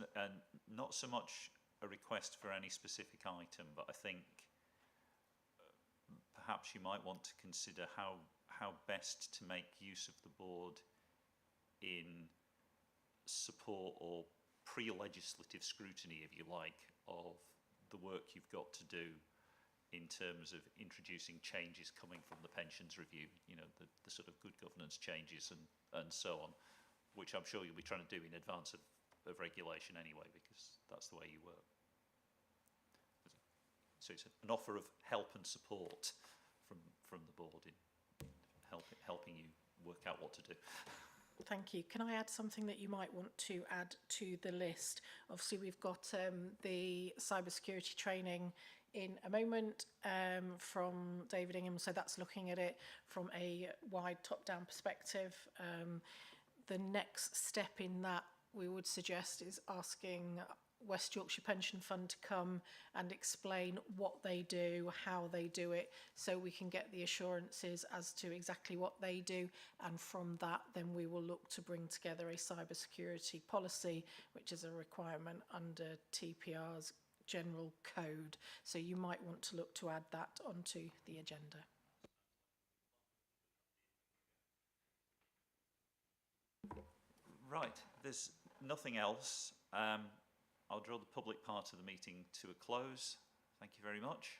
not so much a request for any specific item, but I think perhaps you might want to consider how best to make use of the board in support or pre-legislative scrutiny, if you like, of the work you've got to do in terms of introducing changes coming from the pensions review, you know, the sort of good governance changes and so on, which I'm sure you'll be trying to do in advance of of regulation anyway, because that's the way you work. So it's an offer of help and support from the board in helping you work out what to do. Thank you. Can I add something that you might want to add to the list? Obviously, we've got the cybersecurity training in a moment from David Ingham, so that's looking at it from a wide top-down perspective. The next step in that we would suggest is asking West Yorkshire Pension Fund to come and explain what they do, how they do it, so we can get the assurances as to exactly what they do, and from that then we will look to bring together a cybersecurity policy, which is a requirement under TPR's general code. So you might want to look to add that onto the agenda. Right, there's nothing else. I'll draw the public part of the meeting to a close. Thank you very much.